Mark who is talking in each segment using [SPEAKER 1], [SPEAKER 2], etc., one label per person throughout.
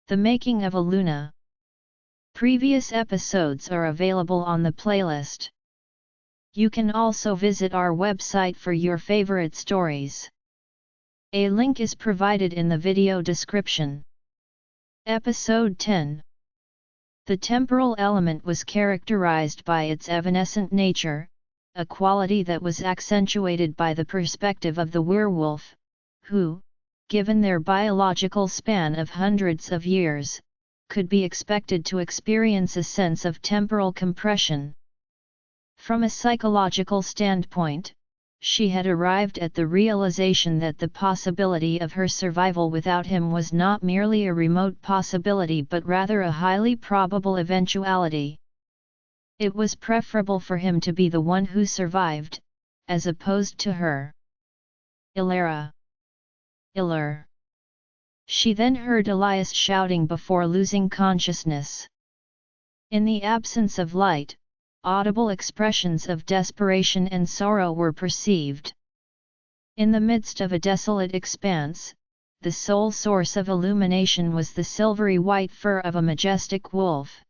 [SPEAKER 1] The Making of a Luna. Previous episodes are available on the playlist. You can also visit our website for your favorite stories. A link is provided in the video description. Episode 10. The temporal element was characterized by its evanescent nature, a quality that was accentuated by the perspective of the werewolf, who, given their biological span of hundreds of years, could be expected to experience a sense of temporal compression. From a psychological standpoint, she had arrived at the realization that the possibility of her survival without him was not merely a remote possibility but rather a highly probable eventuality. It was preferable for him to be the one who survived, as opposed to her. Elara. Elar. She then heard Elias shouting before losing consciousness. In the absence of light, audible expressions of desperation and sorrow were perceived. In the midst of a desolate expanse, the sole source of illumination was the silvery white fur of a majestic wolf.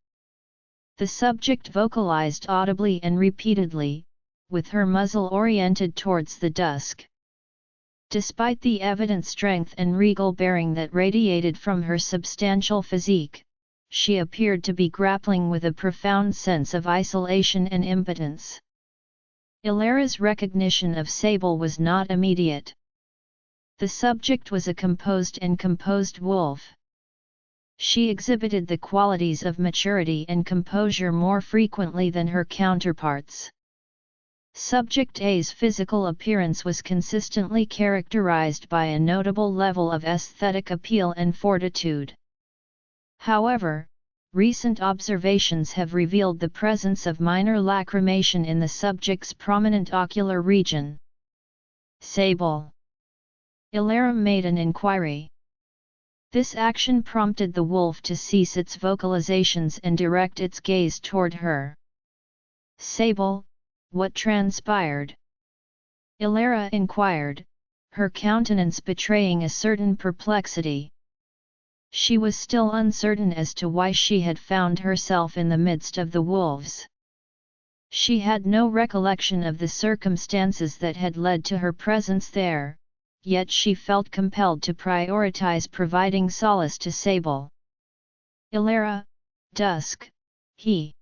[SPEAKER 1] The subject vocalized audibly and repeatedly, with her muzzle oriented towards the dusk. Despite the evident strength and regal bearing that radiated from her substantial physique, she appeared to be grappling with a profound sense of isolation and impotence. Elara's recognition of Sable was not immediate. The subject was a composed wolf. She exhibited the qualities of maturity and composure more frequently than her counterparts. Subject A's physical appearance was consistently characterized by a notable level of aesthetic appeal and fortitude. However, recent observations have revealed the presence of minor lacrimation in the subject's prominent ocular region. Sable. Elara made an inquiry. This action prompted the wolf to cease its vocalizations and direct its gaze toward her. Sable, what transpired? Elara inquired, her countenance betraying a certain perplexity. She was still uncertain as to why she had found herself in the midst of the wolves. She had no recollection of the circumstances that had led to her presence there, yet she felt compelled to prioritize providing solace to Sable. Elara, dusk, he.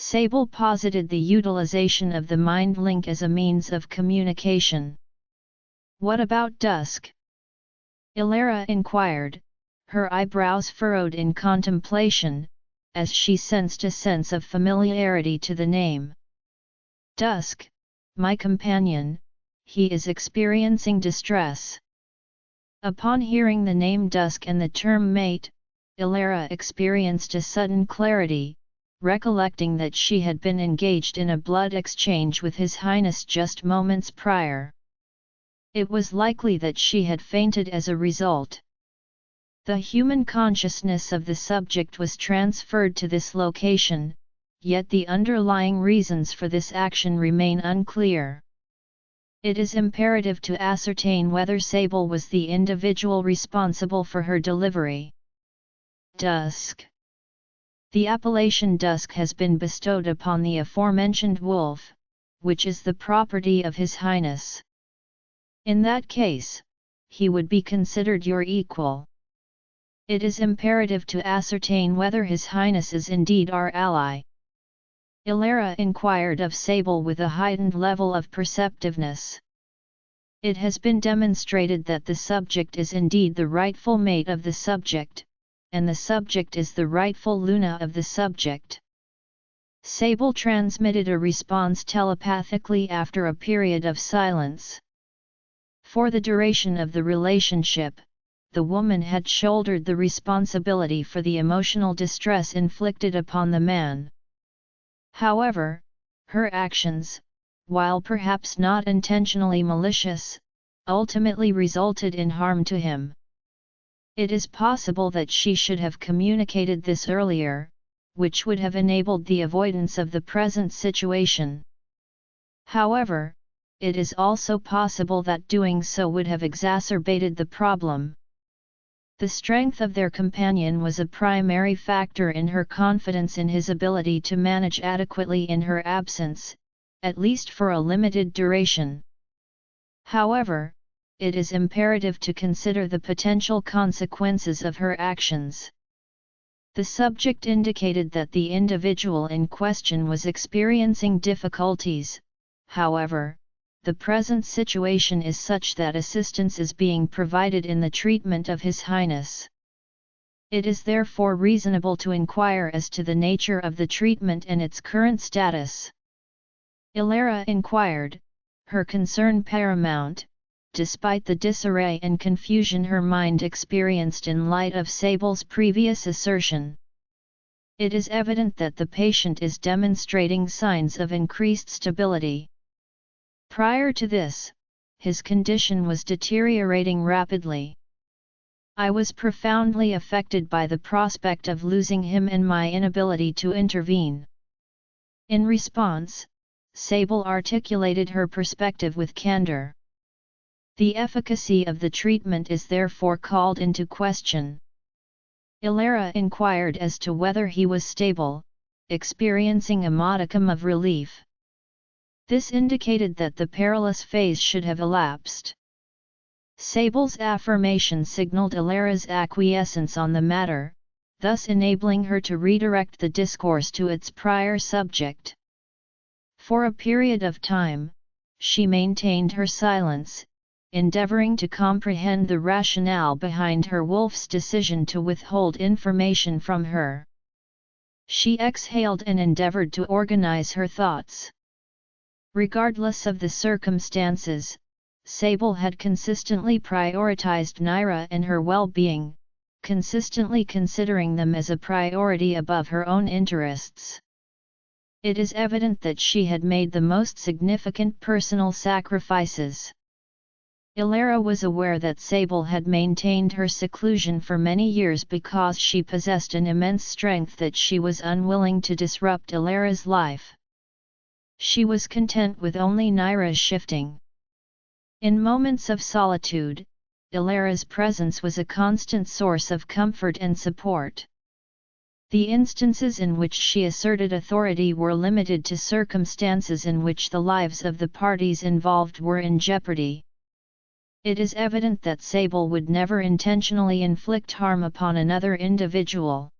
[SPEAKER 1] Sable posited the utilization of the mind link as a means of communication. What about dusk? Elara inquired, her eyebrows furrowed in contemplation, as she sensed a sense of familiarity to the name. Dusk, my companion, he is experiencing distress. Upon hearing the name Dusk and the term mate, Elara experienced a sudden clarity, recollecting that she had been engaged in a blood exchange with His Highness just moments prior. It was likely that she had fainted as a result. The human consciousness of the subject was transferred to this location, yet the underlying reasons for this action remain unclear. It is imperative to ascertain whether Sable was the individual responsible for her delivery. Dusk. The appellation Dusk has been bestowed upon the aforementioned wolf, which is the property of His Highness. In that case, he would be considered your equal. It is imperative to ascertain whether His Highness is indeed our ally. Elara inquired of Sable with a heightened level of perceptiveness. It has been demonstrated that the subject is indeed the rightful mate of the subject, and the subject is the rightful Luna of the subject. Sable transmitted a response telepathically after a period of silence. For the duration of the relationship, the woman had shouldered the responsibility for the emotional distress inflicted upon the man. However, her actions, while perhaps not intentionally malicious, ultimately resulted in harm to him. It is possible that she should have communicated this earlier, which would have enabled the avoidance of the present situation. However, it is also possible that doing so would have exacerbated the problem. The strength of their companion was a primary factor in her confidence in his ability to manage adequately in her absence, at least for a limited duration. However, it is imperative to consider the potential consequences of her actions. The subject indicated that the individual in question was experiencing difficulties. However, the present situation is such that assistance is being provided in the treatment of His Highness. It is therefore reasonable to inquire as to the nature of the treatment and its current status. Elara inquired, her concern paramount, despite the disarray and confusion her mind experienced in light of Sable's previous assertion. It is evident that the patient is demonstrating signs of increased stability. Prior to this, his condition was deteriorating rapidly. I was profoundly affected by the prospect of losing him and my inability to intervene. In response, Sable articulated her perspective with candor. The efficacy of the treatment is therefore called into question. Elara inquired as to whether he was stable, experiencing a modicum of relief. This indicated that the perilous phase should have elapsed. Sable's affirmation signaled Elara's acquiescence on the matter, thus enabling her to redirect the discourse to its prior subject. For a period of time, she maintained her silence, endeavoring to comprehend the rationale behind her wolf's decision to withhold information from her. She exhaled and endeavored to organize her thoughts. Regardless of the circumstances, Sable had consistently prioritized Naira and her well-being, consistently considering them as a priority above her own interests. It is evident that she had made the most significant personal sacrifices. Elara was aware that Sable had maintained her seclusion for many years because she possessed an immense strength that she was unwilling to disrupt Elara's life. She was content with only Naira's shifting. In moments of solitude, Elara's presence was a constant source of comfort and support. The instances in which she asserted authority were limited to circumstances in which the lives of the parties involved were in jeopardy. It is evident that Sable would never intentionally inflict harm upon another individual.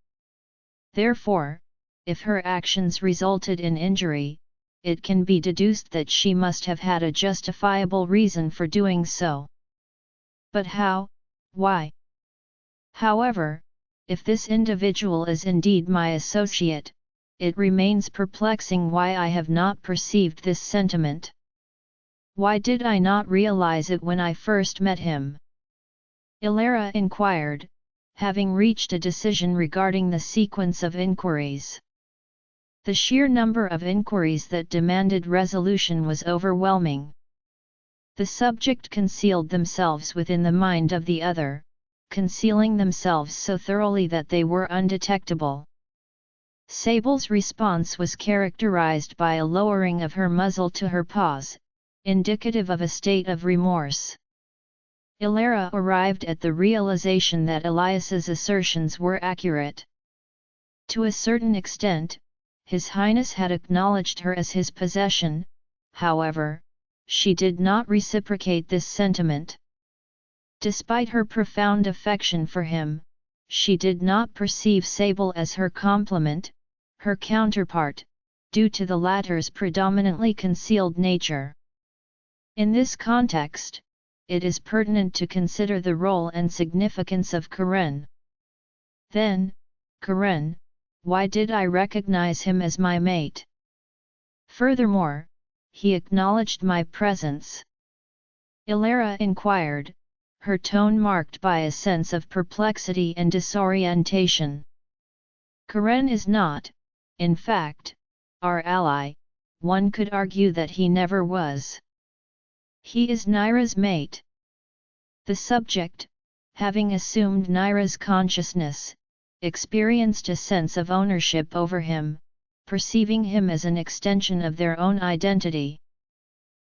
[SPEAKER 1] Therefore, if her actions resulted in injury, it can be deduced that she must have had a justifiable reason for doing so. But how, why? However, if this individual is indeed my associate, it remains perplexing why I have not perceived this sentiment. Why did I not realize it when I first met him? Elara inquired, having reached a decision regarding the sequence of inquiries. The sheer number of inquiries that demanded resolution was overwhelming. The subject concealed themselves within the mind of the other, concealing themselves so thoroughly that they were undetectable. Sable's response was characterized by a lowering of her muzzle to her paws, indicative of a state of remorse. Elara arrived at the realization that Elias's assertions were accurate. To a certain extent, His Highness had acknowledged her as his possession. However, she did not reciprocate this sentiment. Despite her profound affection for him, she did not perceive Sable as her complement, her counterpart, due to the latter's predominantly concealed nature. In this context, it is pertinent to consider the role and significance of Karen. Then, Karen, why did I recognize him as my mate? Furthermore, he acknowledged my presence. Elara inquired, her tone marked by a sense of perplexity and disorientation. Karen is not, in fact, our ally. One could argue that he never was. He is Naira's mate. The subject, having assumed Naira's consciousness, experienced a sense of ownership over him, perceiving him as an extension of their own identity.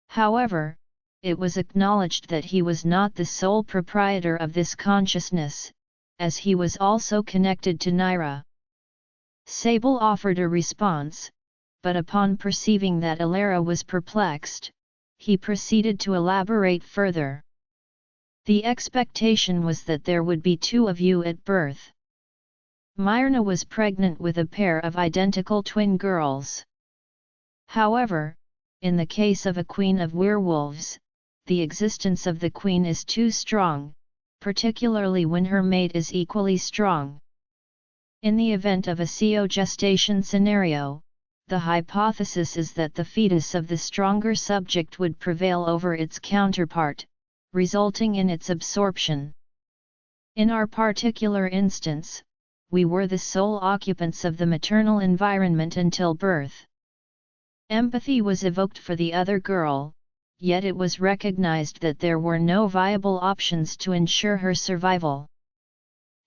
[SPEAKER 1] However, it was acknowledged that he was not the sole proprietor of this consciousness, as he was also connected to Naira. Sable offered a response, but upon perceiving that Elara was perplexed, he proceeded to elaborate further. The expectation was that there would be two of you at birth. Myrna was pregnant with a pair of identical twin girls. However, in the case of a queen of werewolves, the existence of the queen is too strong, particularly when her mate is equally strong. In the event of a co-gestation scenario, the hypothesis is that the fetus of the stronger subject would prevail over its counterpart, resulting in its absorption. In our particular instance, we were the sole occupants of the maternal environment until birth. Empathy was evoked for the other girl, yet it was recognized that there were no viable options to ensure her survival.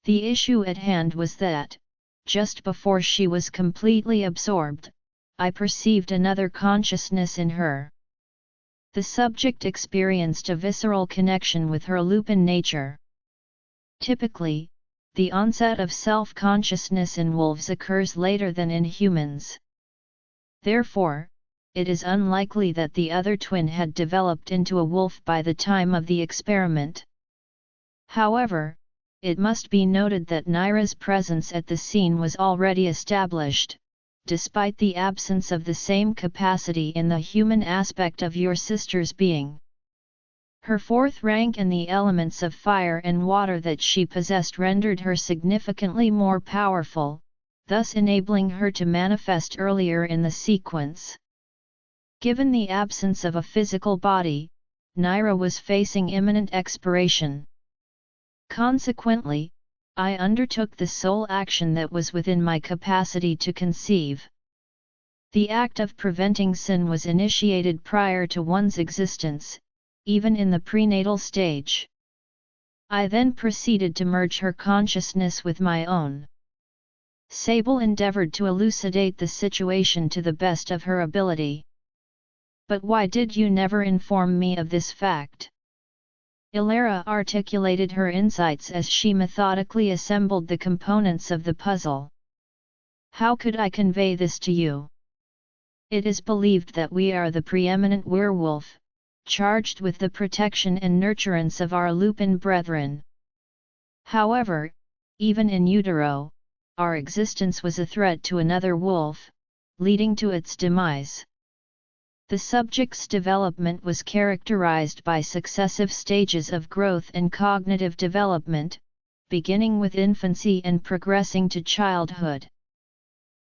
[SPEAKER 1] The issue at hand was that, just before she was completely absorbed, I perceived another consciousness in her. The subject experienced a visceral connection with her lupin nature. Typically, the onset of self-consciousness in wolves occurs later than in humans. Therefore, it is unlikely that the other twin had developed into a wolf by the time of the experiment. However, it must be noted that Naira's presence at the scene was already established, despite the absence of the same capacity in the human aspect of your sister's being. Her fourth rank and the elements of fire and water that she possessed rendered her significantly more powerful, thus enabling her to manifest earlier in the sequence. Given the absence of a physical body, Naira was facing imminent expiration. Consequently, I undertook the sole action that was within my capacity to conceive. The act of preventing sin was initiated prior to one's existence, even in the prenatal stage. I then proceeded to merge her consciousness with my own. Sable endeavored to elucidate the situation to the best of her ability. But why did you never inform me of this fact? Elara articulated her insights as she methodically assembled the components of the puzzle. How could I convey this to you? It is believed that we are the preeminent werewolf, charged with the protection and nurturance of our lupin brethren. However, even in utero, our existence was a threat to another wolf, leading to its demise. The subject's development was characterized by successive stages of growth and cognitive development, beginning with infancy and progressing to childhood.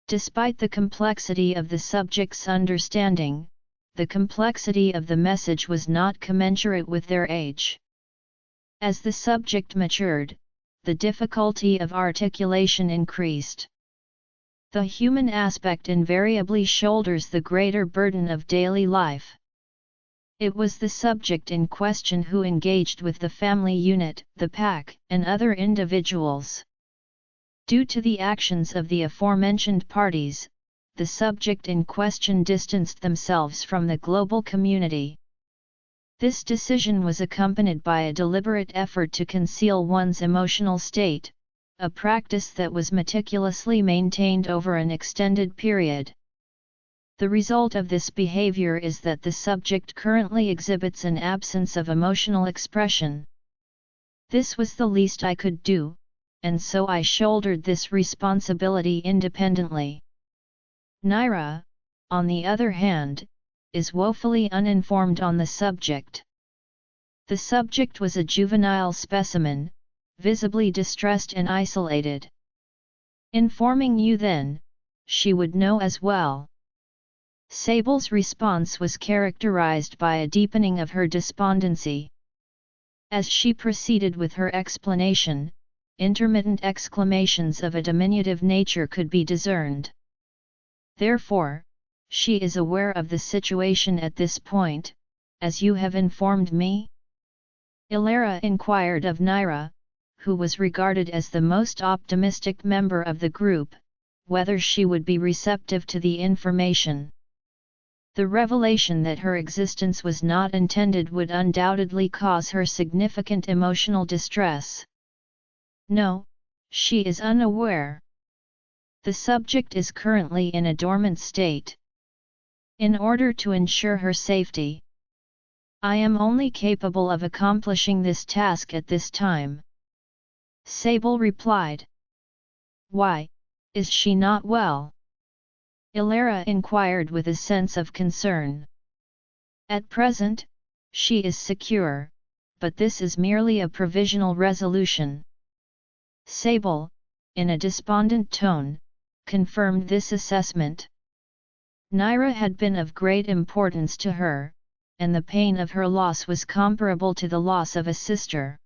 [SPEAKER 1] Despite the complexity of the subject's understanding, the complexity of the message was not commensurate with their age. As the subject matured, the difficulty of articulation increased. The human aspect invariably shoulders the greater burden of daily life. It was the subject in question who engaged with the family unit, the pack, and other individuals. Due to the actions of the aforementioned parties, the subject in question distanced themselves from the global community. This decision was accompanied by a deliberate effort to conceal one's emotional state, a practice that was meticulously maintained over an extended period. The result of this behavior is that the subject currently exhibits an absence of emotional expression. This was the least I could do, and so I shouldered this responsibility independently. Naira, on the other hand, is woefully uninformed on the subject. The subject was a juvenile specimen, visibly distressed and isolated. Informing you then, she would know as well. Sable's response was characterized by a deepening of her despondency. As she proceeded with her explanation, intermittent exclamations of a diminutive nature could be discerned. Therefore, she is aware of the situation at this point, as you have informed me? Elara inquired of Naira, who was regarded as the most optimistic member of the group, whether she would be receptive to the information. The revelation that her existence was not intended would undoubtedly cause her significant emotional distress. No, She is unaware. The subject is currently in a dormant state. In order to ensure her safety, I am only capable of accomplishing this task at this time. Sable replied. Why, is she not well? Elara inquired with a sense of concern. At present, she is secure, but this is merely a provisional resolution. Sable, in a despondent tone, confirmed this assessment. Naira had been of great importance to her, and the pain of her loss was comparable to the loss of a sister.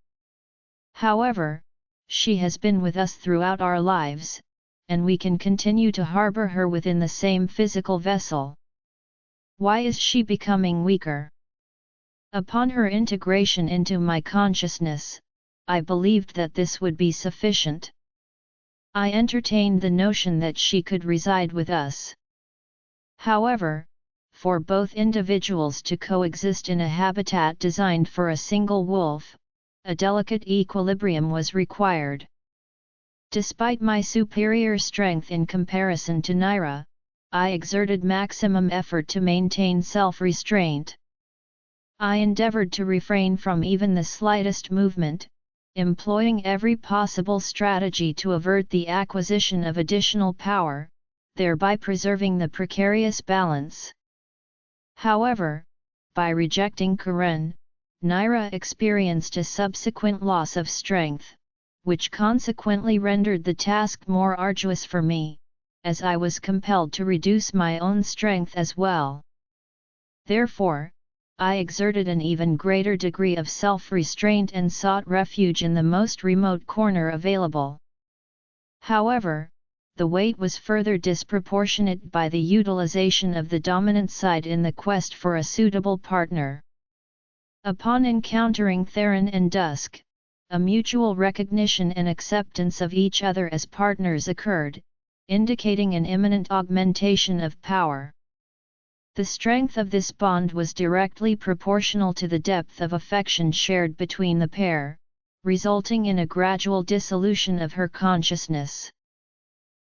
[SPEAKER 1] However, she has been with us throughout our lives, and we can continue to harbor her within the same physical vessel. Why is she becoming weaker? Upon her integration into my consciousness, I believed that this would be sufficient. I entertained the notion that she could reside with us. However, for both individuals to coexist in a habitat designed for a single wolf, a delicate equilibrium was required. Despite my superior strength in comparison to Naira, I exerted maximum effort to maintain self-restraint. I endeavored to refrain from even the slightest movement, employing every possible strategy to avert the acquisition of additional power, thereby preserving the precarious balance. However, by rejecting Karen, Naira experienced a subsequent loss of strength, which consequently rendered the task more arduous for me, as I was compelled to reduce my own strength as well. Therefore, I exerted an even greater degree of self-restraint and sought refuge in the most remote corner available. However, the weight was further disproportionate by the utilization of the dominant side in the quest for a suitable partner. Upon encountering Theron and Dusk, a mutual recognition and acceptance of each other as partners occurred, indicating an imminent augmentation of power. The strength of this bond was directly proportional to the depth of affection shared between the pair, resulting in a gradual dissolution of her consciousness.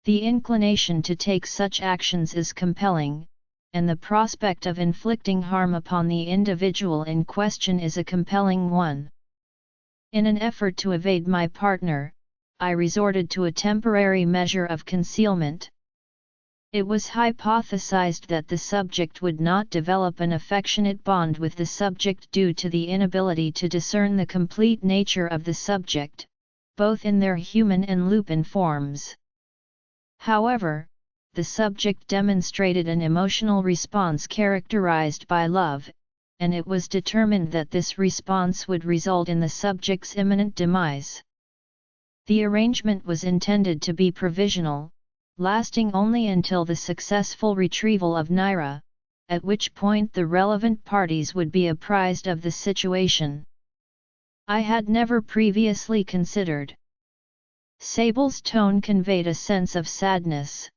[SPEAKER 1] The inclination to take such actions is compelling, and the prospect of inflicting harm upon the individual in question is a compelling one. In an effort to evade my partner, I resorted to a temporary measure of concealment. It was hypothesized that the subject would not develop an affectionate bond with the subject due to the inability to discern the complete nature of the subject, both in their human and lupin forms. However, the subject demonstrated an emotional response characterized by love, and it was determined that this response would result in the subject's imminent demise. The arrangement was intended to be provisional, lasting only until the successful retrieval of Naira, at which point the relevant parties would be apprised of the situation. I had never previously considered. Sable's tone conveyed a sense of sadness.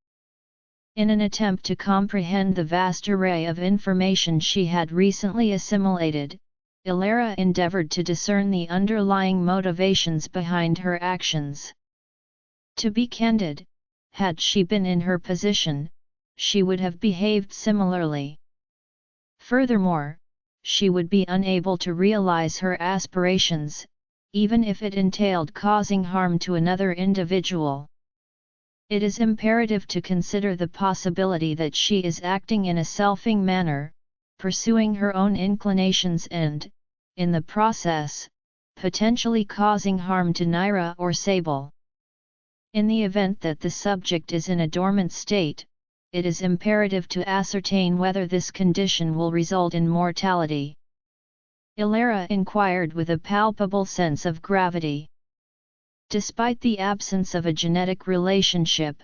[SPEAKER 1] In an attempt to comprehend the vast array of information she had recently assimilated, Elara endeavored to discern the underlying motivations behind her actions. To be candid, had she been in her position, she would have behaved similarly. Furthermore, she would be unable to realize her aspirations, even if it entailed causing harm to another individual. It is imperative to consider the possibility that she is acting in a selfing manner, pursuing her own inclinations and, in the process, potentially causing harm to Naira or Sable. In the event that the subject is in a dormant state, it is imperative to ascertain whether this condition will result in mortality. Elara inquired with a palpable sense of gravity. Despite the absence of a genetic relationship,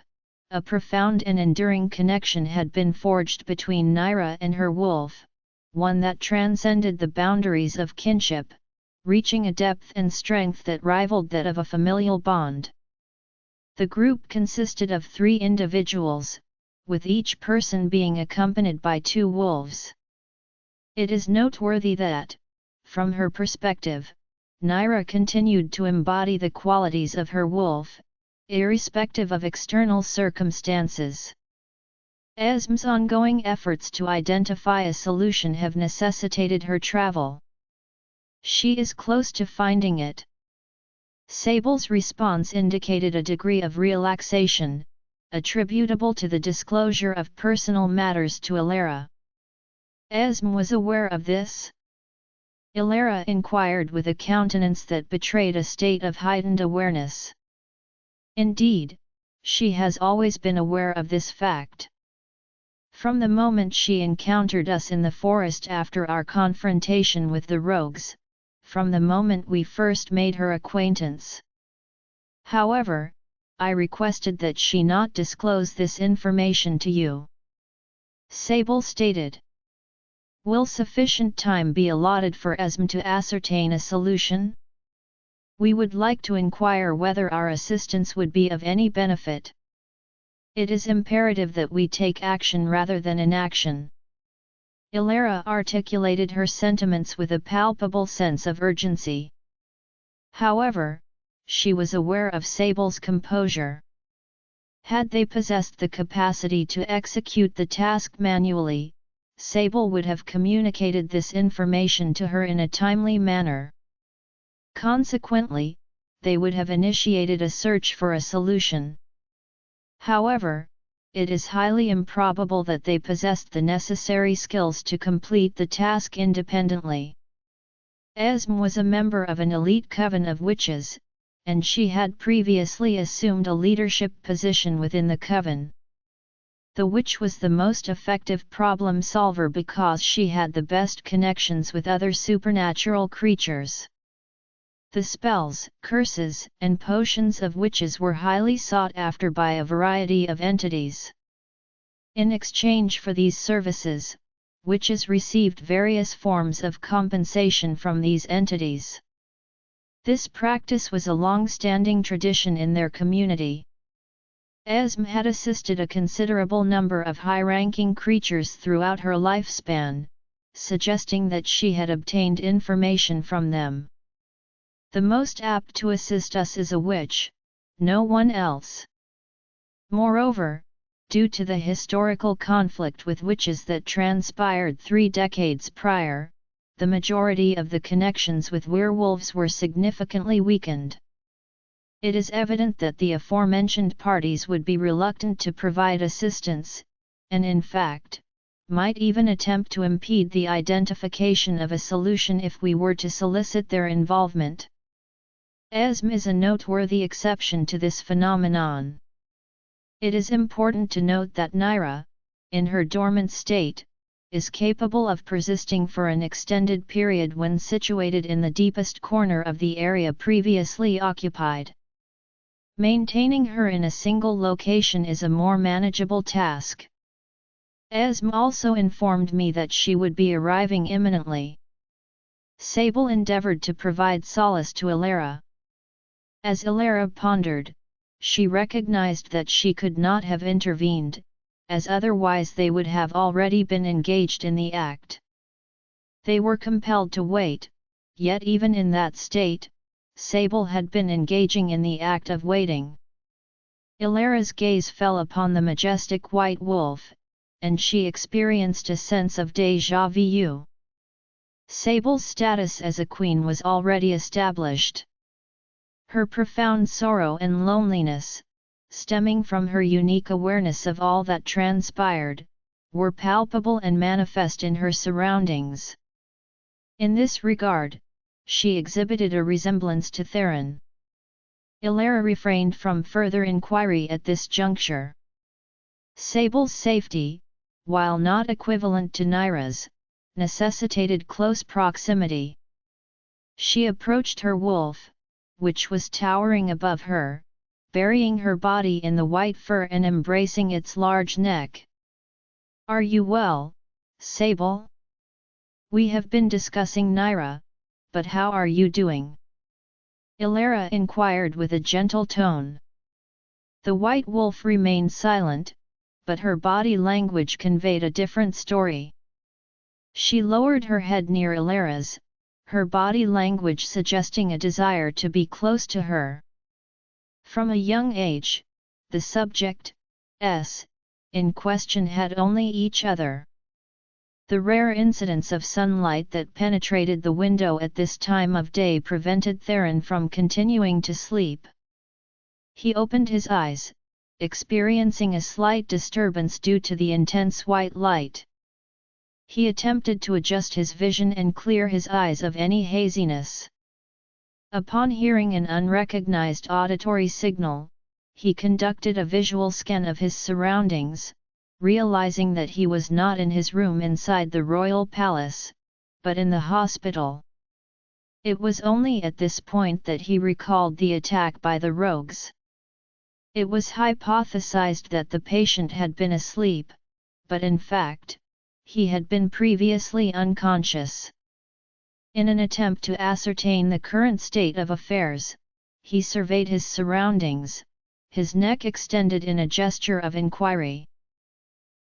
[SPEAKER 1] a profound and enduring connection had been forged between Naira and her wolf, one that transcended the boundaries of kinship, reaching a depth and strength that rivaled that of a familial bond. The group consisted of 3 individuals, with each person being accompanied by 2 wolves. It is noteworthy that, from her perspective, Naira continued to embody the qualities of her wolf, irrespective of external circumstances. Esm's ongoing efforts to identify a solution have necessitated her travel. She is close to finding it. Sable's response indicated a degree of relaxation, attributable to the disclosure of personal matters to Elara. Esm was aware of this. Elara inquired with a countenance that betrayed a state of heightened awareness. Indeed, she has always been aware of this fact. From the moment she encountered us in the forest after our confrontation with the rogues, from the moment we first made her acquaintance. However, I requested that she not disclose this information to you. Sable stated. Will sufficient time be allotted for Esm to ascertain a solution? We would like to inquire whether our assistance would be of any benefit. It is imperative that we take action rather than inaction. Elara articulated her sentiments with a palpable sense of urgency. However, she was aware of Sable's composure. Had they possessed the capacity to execute the task manually, Sable would have communicated this information to her in a timely manner. Consequently, they would have initiated a search for a solution. However, it is highly improbable that they possessed the necessary skills to complete the task independently. Esm was a member of an elite coven of witches, and she had previously assumed a leadership position within the coven. The witch was the most effective problem solver because she had the best connections with other supernatural creatures. The spells, curses, and potions of witches were highly sought after by a variety of entities. In exchange for these services, witches received various forms of compensation from these entities. This practice was a long-standing tradition in their community. Esm had assisted a considerable number of high-ranking creatures throughout her lifespan, suggesting that she had obtained information from them. The most apt to assist us is a witch, no one else. Moreover, due to the historical conflict with witches that transpired 3 decades prior, the majority of the connections with werewolves were significantly weakened. It is evident that the aforementioned parties would be reluctant to provide assistance, and in fact, might even attempt to impede the identification of a solution if we were to solicit their involvement. Esm is a noteworthy exception to this phenomenon. It is important to note that Naira, in her dormant state, is capable of persisting for an extended period when situated in the deepest corner of the area previously occupied. Maintaining her in a single location is a more manageable task. Esm also informed me that she would be arriving imminently. Sable endeavored to provide solace to Elara. As Elara pondered, she recognized that she could not have intervened, as otherwise they would have already been engaged in the act. They were compelled to wait, yet even in that state, Sable had been engaging in the act of waiting. Elara's gaze fell upon the majestic white wolf, and she experienced a sense of déjà vu. Sable's status as a queen was already established. Her profound sorrow and loneliness, stemming from her unique awareness of all that transpired, were palpable and manifest in her surroundings. In this regard, she exhibited a resemblance to Theron. Elara refrained from further inquiry at this juncture. Sable's safety, while not equivalent to Naira's, necessitated close proximity. She approached her wolf, which was towering above her, burying her body in the white fur and embracing its large neck. "Are you well, Sable? We have been discussing Naira, but how are you doing?" Elara inquired with a gentle tone. The white wolf remained silent, but her body language conveyed a different story. She lowered her head near Elara's, her body language suggesting a desire to be close to her. From a young age, the subjects in question had only each other. The rare incidence of sunlight that penetrated the window at this time of day prevented Theron from continuing to sleep. He opened his eyes, experiencing a slight disturbance due to the intense white light. He attempted to adjust his vision and clear his eyes of any haziness. Upon hearing an unrecognized auditory signal, he conducted a visual scan of his surroundings, realizing that he was not in his room inside the royal palace, but in the hospital. It was only at this point that he recalled the attack by the rogues. It was hypothesized that the patient had been asleep, but in fact, he had been previously unconscious. In an attempt to ascertain the current state of affairs, he surveyed his surroundings, his neck extended in a gesture of inquiry.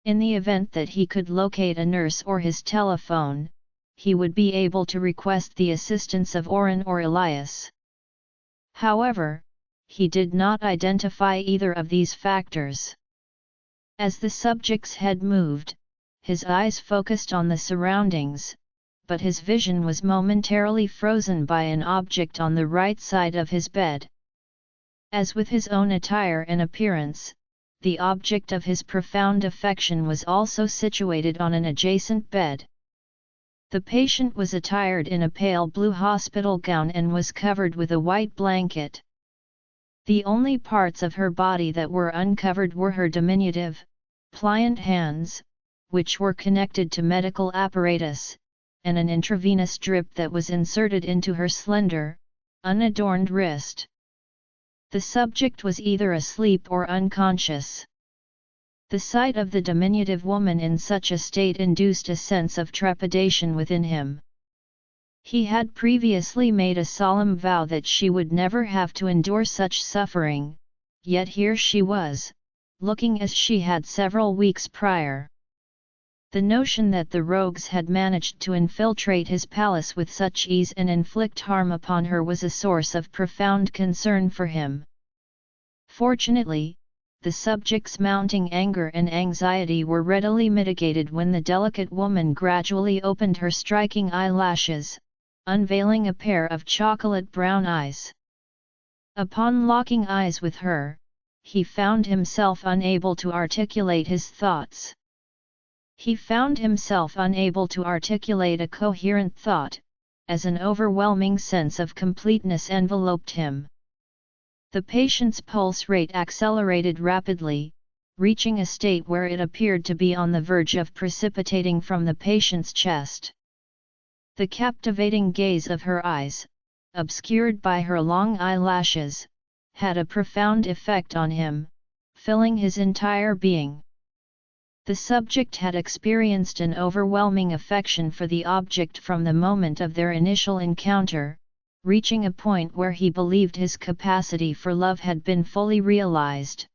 [SPEAKER 1] In the event that he could locate a nurse or his telephone, he would be able to request the assistance of Oren or Elias. However, he did not identify either of these factors. As the subject's head moved, his eyes focused on the surroundings, but his vision was momentarily frozen by an object on the right side of his bed. As with his own attire and appearance, the object of his profound affection was also situated on an adjacent bed. The patient was attired in a pale blue hospital gown and was covered with a white blanket. The only parts of her body that were uncovered were her diminutive, pliant hands, which were connected to medical apparatus, and an intravenous drip that was inserted into her slender, unadorned wrist. The subject was either asleep or unconscious. The sight of the diminutive woman in such a state induced a sense of trepidation within him. He had previously made a solemn vow that she would never have to endure such suffering, yet here she was, looking as she had several weeks prior. The notion that the rogues had managed to infiltrate his palace with such ease and inflict harm upon her was a source of profound concern for him. Fortunately, the subject's mounting anger and anxiety were readily mitigated when the delicate woman gradually opened her striking eyelashes, unveiling a pair of chocolate-brown eyes. Upon locking eyes with her, he found himself unable to articulate his thoughts. He found himself unable to articulate a coherent thought, as an overwhelming sense of completeness enveloped him. The patient's pulse rate accelerated rapidly, reaching a state where it appeared to be on the verge of precipitating from the patient's chest. The captivating gaze of her eyes, obscured by her long eyelashes, had a profound effect on him, filling his entire being. The subject had experienced an overwhelming affection for the object from the moment of their initial encounter, reaching a point where he believed his capacity for love had been fully realized.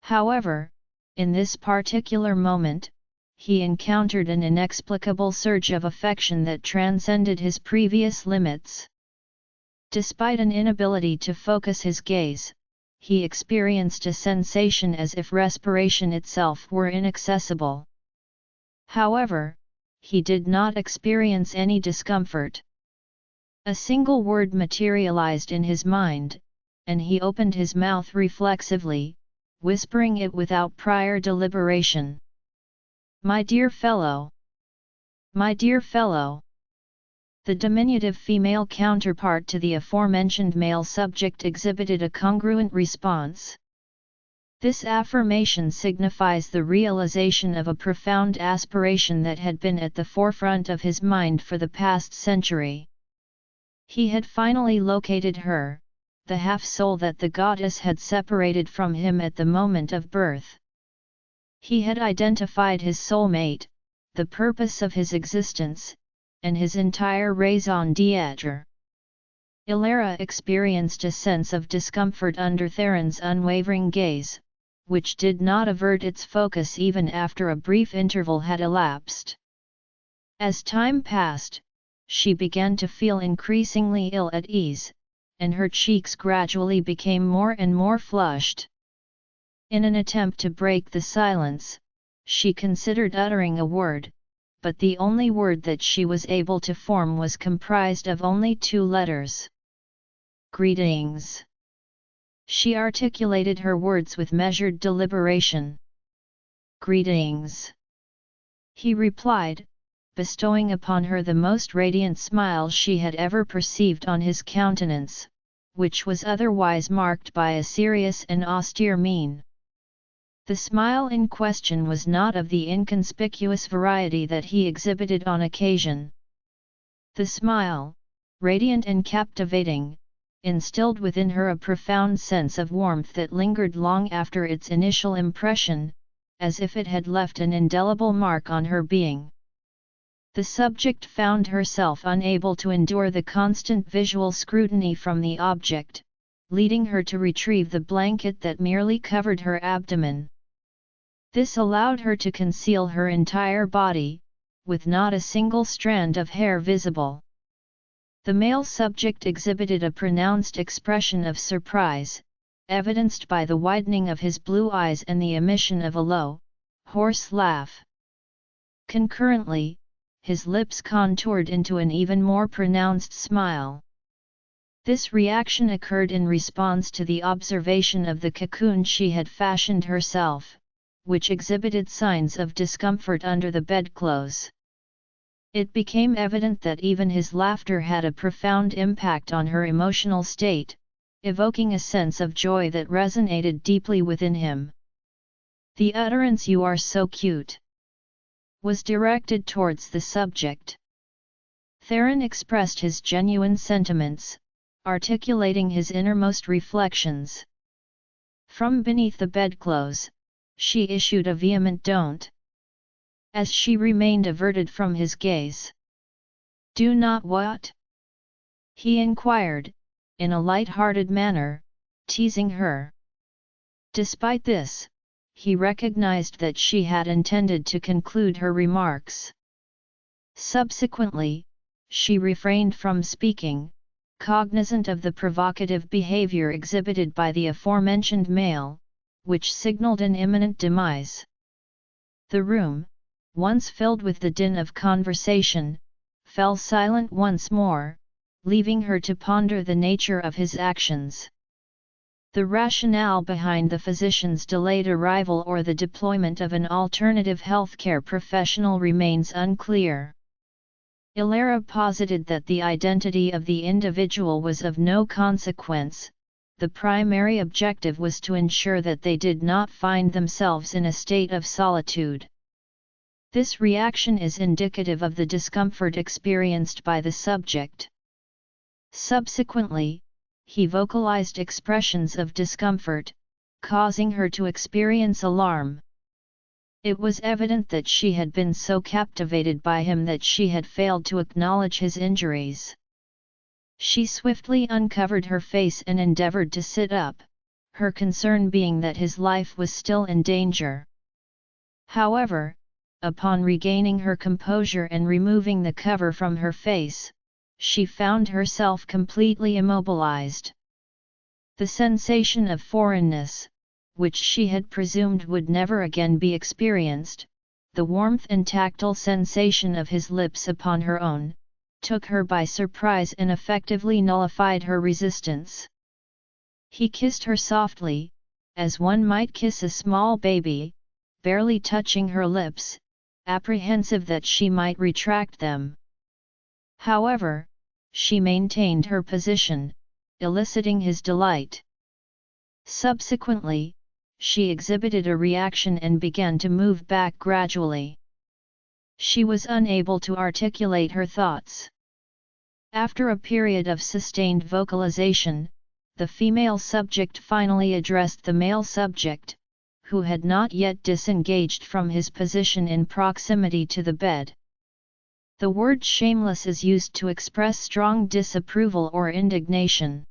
[SPEAKER 1] However, in this particular moment, he encountered an inexplicable surge of affection that transcended his previous limits. Despite an inability to focus his gaze, he experienced a sensation as if respiration itself were inaccessible. However, he did not experience any discomfort. A single word materialized in his mind, and he opened his mouth reflexively, whispering it without prior deliberation. "My dear fellow! My dear fellow!" The diminutive female counterpart to the aforementioned male subject exhibited a congruent response. This affirmation signifies the realization of a profound aspiration that had been at the forefront of his mind for the past century. He had finally located her, the half-soul that the goddess had separated from him at the moment of birth. He had identified his soulmate, the purpose of his existence, and his entire raison d'être. Elara experienced a sense of discomfort under Theron's unwavering gaze, which did not avert its focus even after a brief interval had elapsed. As time passed, she began to feel increasingly ill at ease, and her cheeks gradually became more and more flushed. In an attempt to break the silence, she considered uttering a word, but the only word that she was able to form was comprised of only 2 letters. Greetings. She articulated her words with measured deliberation. Greetings. He replied, bestowing upon her the most radiant smile she had ever perceived on his countenance, which was otherwise marked by a serious and austere mien. The smile in question was not of the inconspicuous variety that he exhibited on occasion. The smile, radiant and captivating, instilled within her a profound sense of warmth that lingered long after its initial impression, as if it had left an indelible mark on her being. The subject found herself unable to endure the constant visual scrutiny from the object, leading her to retrieve the blanket that merely covered her abdomen. This allowed her to conceal her entire body, with not a single strand of hair visible. The male subject exhibited a pronounced expression of surprise, evidenced by the widening of his blue eyes and the emission of a low, hoarse laugh. Concurrently, his lips contoured into an even more pronounced smile. This reaction occurred in response to the observation of the cocoon she had fashioned herself, which exhibited signs of discomfort under the bedclothes. It became evident that even his laughter had a profound impact on her emotional state, evoking a sense of joy that resonated deeply within him. The utterance "You are so cute" was directed towards the subject. Theron expressed his genuine sentiments, articulating his innermost reflections. From beneath the bedclothes, she issued a vehement "Don't!" as she remained averted from his gaze. "Do not what?" he inquired, in a light-hearted manner, teasing her. Despite this, he recognized that she had intended to conclude her remarks. Subsequently, she refrained from speaking, cognizant of the provocative behavior exhibited by the aforementioned male, which signaled an imminent demise. The room, once filled with the din of conversation, fell silent once more, leaving her to ponder the nature of his actions. The rationale behind the physician's delayed arrival or the deployment of an alternative healthcare professional remains unclear. Elara posited that the identity of the individual was of no consequence. The primary objective was to ensure that they did not find themselves in a state of solitude. This reaction is indicative of the discomfort experienced by the subject. Subsequently, he vocalized expressions of discomfort, causing her to experience alarm. It was evident that she had been so captivated by him that she had failed to acknowledge his injuries. She swiftly uncovered her face and endeavored to sit up, her concern being that his life was still in danger. However, upon regaining her composure and removing the cover from her face, she found herself completely immobilized. The sensation of foreignness, which she had presumed would never again be experienced, the warmth and tactile sensation of his lips upon her own, took her by surprise and effectively nullified her resistance. He kissed her softly, as one might kiss a small baby, barely touching her lips, apprehensive that she might retract them. However, she maintained her position, eliciting his delight. Subsequently, she exhibited a reaction and began to move back gradually. She was unable to articulate her thoughts. After a period of sustained vocalization, the female subject finally addressed the male subject, who had not yet disengaged from his position in proximity to the bed. The word shameless is used to express strong disapproval or indignation.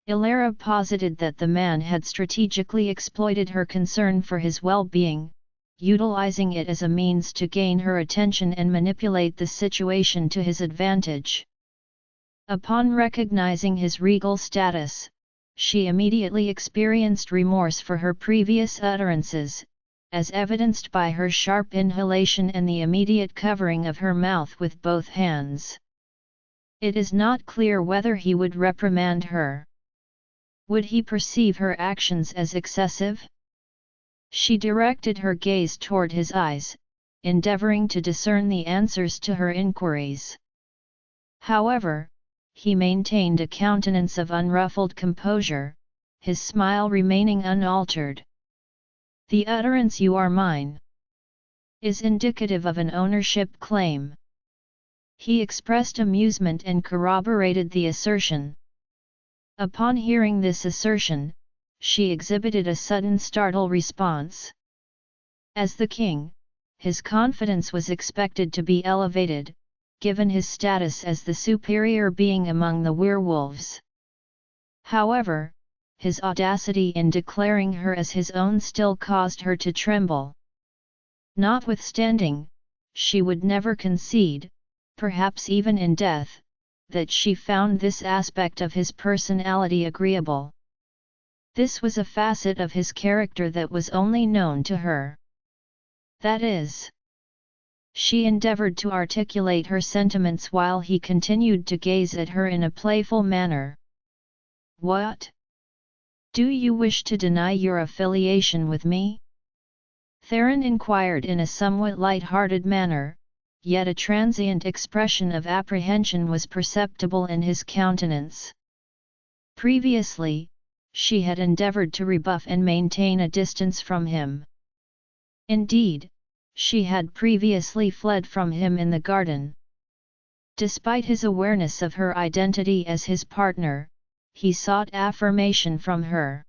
[SPEAKER 1] Elara posited that the man had strategically exploited her concern for his well-being, utilizing it as a means to gain her attention and manipulate the situation to his advantage. Upon recognizing his regal status, she immediately experienced remorse for her previous utterances, as evidenced by her sharp inhalation and the immediate covering of her mouth with both hands. It is not clear whether he would reprimand her. Would he perceive her actions as excessive? She directed her gaze toward his eyes, endeavoring to discern the answers to her inquiries. However, he maintained a countenance of unruffled composure, his smile remaining unaltered. The utterance "you are mine" is indicative of an ownership claim. He expressed amusement and corroborated the assertion. Upon hearing this assertion, she exhibited a sudden startled response. As the king, his confidence was expected to be elevated, given his status as the superior being among the werewolves. However, his audacity in declaring her as his own still caused her to tremble. Notwithstanding, she would never concede, perhaps even in death, that she found this aspect of his personality agreeable. This was a facet of his character that was only known to her. That is, she endeavored to articulate her sentiments while he continued to gaze at her in a playful manner. "What? Do you wish to deny your affiliation with me?" Theron inquired in a somewhat light-hearted manner, yet a transient expression of apprehension was perceptible in his countenance. Previously, she had endeavored to rebuff and maintain a distance from him. Indeed, she had previously fled from him in the garden. Despite his awareness of her identity as his partner, he sought affirmation from her.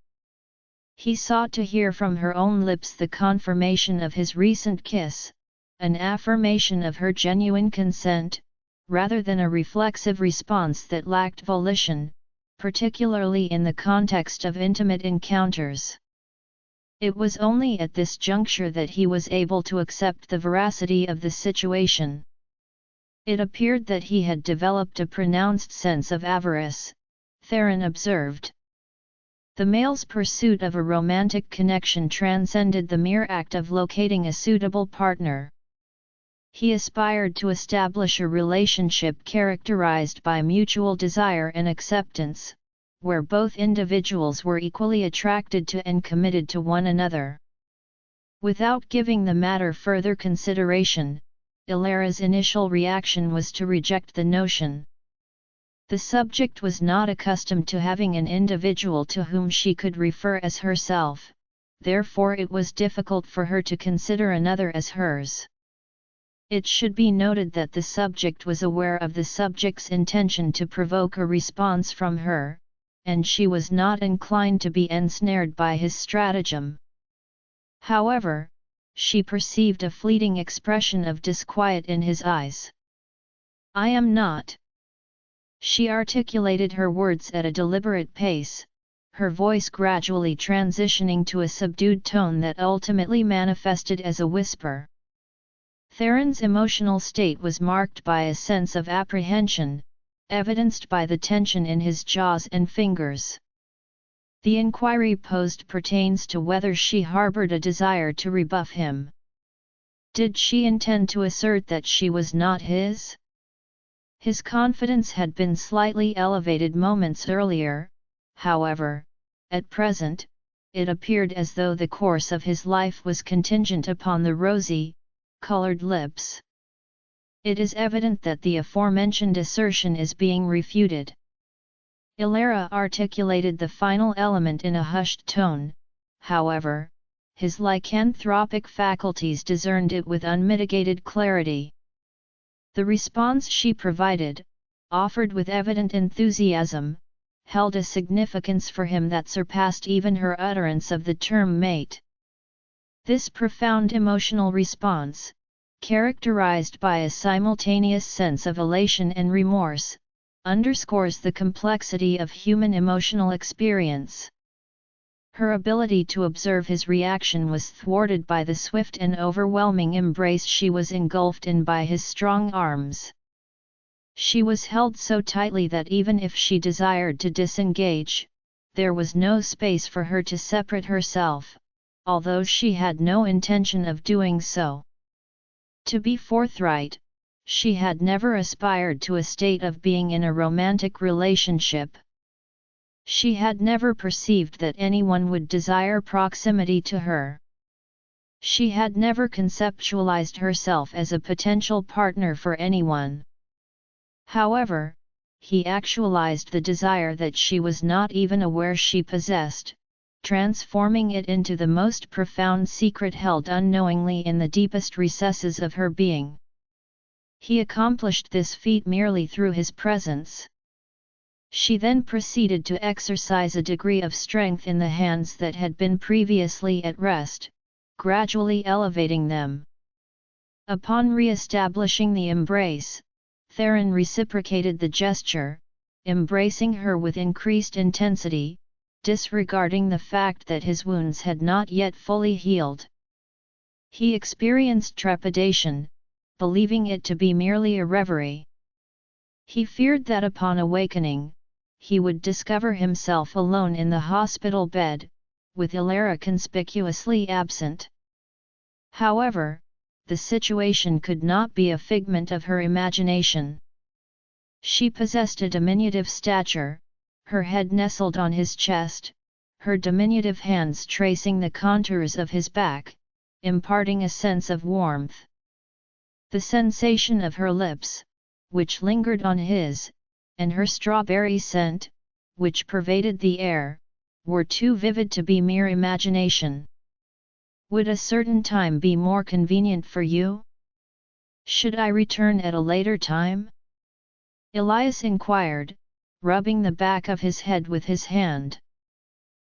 [SPEAKER 1] He sought to hear from her own lips the confirmation of his recent kiss, an affirmation of her genuine consent, rather than a reflexive response that lacked volition, particularly in the context of intimate encounters. It was only at this juncture that he was able to accept the veracity of the situation. It appeared that he had developed a pronounced sense of avarice, Theron observed. The male's pursuit of a romantic connection transcended the mere act of locating a suitable partner. He aspired to establish a relationship characterized by mutual desire and acceptance, where both individuals were equally attracted to and committed to one another. Without giving the matter further consideration, Elara's initial reaction was to reject the notion. The subject was not accustomed to having an individual to whom she could refer as herself, therefore it was difficult for her to consider another as hers. It should be noted that the subject was aware of the subject's intention to provoke a response from her, and she was not inclined to be ensnared by his stratagem. However, she perceived a fleeting expression of disquiet in his eyes. "I am not." She articulated her words at a deliberate pace, her voice gradually transitioning to a subdued tone that ultimately manifested as a whisper. Theron's emotional state was marked by a sense of apprehension, evidenced by the tension in his jaws and fingers. The inquiry posed pertains to whether she harbored a desire to rebuff him. Did she intend to assert that she was not his? His confidence had been slightly elevated moments earlier, however, at present, it appeared as though the course of his life was contingent upon the rosy, colored lips. It is evident that the aforementioned assertion is being refuted. Elara articulated the final element in a hushed tone, however, his lycanthropic faculties discerned it with unmitigated clarity. The response she provided, offered with evident enthusiasm, held a significance for him that surpassed even her utterance of the term mate. This profound emotional response, characterized by a simultaneous sense of elation and remorse, underscores the complexity of human emotional experience. Her ability to observe his reaction was thwarted by the swift and overwhelming embrace she was engulfed in by his strong arms. She was held so tightly that even if she desired to disengage, there was no space for her to separate herself, although she had no intention of doing so. To be forthright, she had never aspired to a state of being in a romantic relationship. She had never perceived that anyone would desire proximity to her. She had never conceptualized herself as a potential partner for anyone. However, he actualized the desire that she was not even aware she possessed, transforming it into the most profound secret held unknowingly in the deepest recesses of her being. He accomplished this feat merely through his presence. She then proceeded to exercise a degree of strength in the hands that had been previously at rest, gradually elevating them. Upon re-establishing the embrace, Theron reciprocated the gesture, embracing her with increased intensity, disregarding the fact that his wounds had not yet fully healed. He experienced trepidation, believing it to be merely a reverie. He feared that upon awakening, he would discover himself alone in the hospital bed, with Elara conspicuously absent. However, the situation could not be a figment of her imagination. She possessed a diminutive stature, her head nestled on his chest, her diminutive hands tracing the contours of his back, imparting a sense of warmth. The sensation of her lips, which lingered on his, and her strawberry scent, which pervaded the air, were too vivid to be mere imagination. "Would a certain time be more convenient for you? Should I return at a later time?" Elias inquired, rubbing the back of his head with his hand.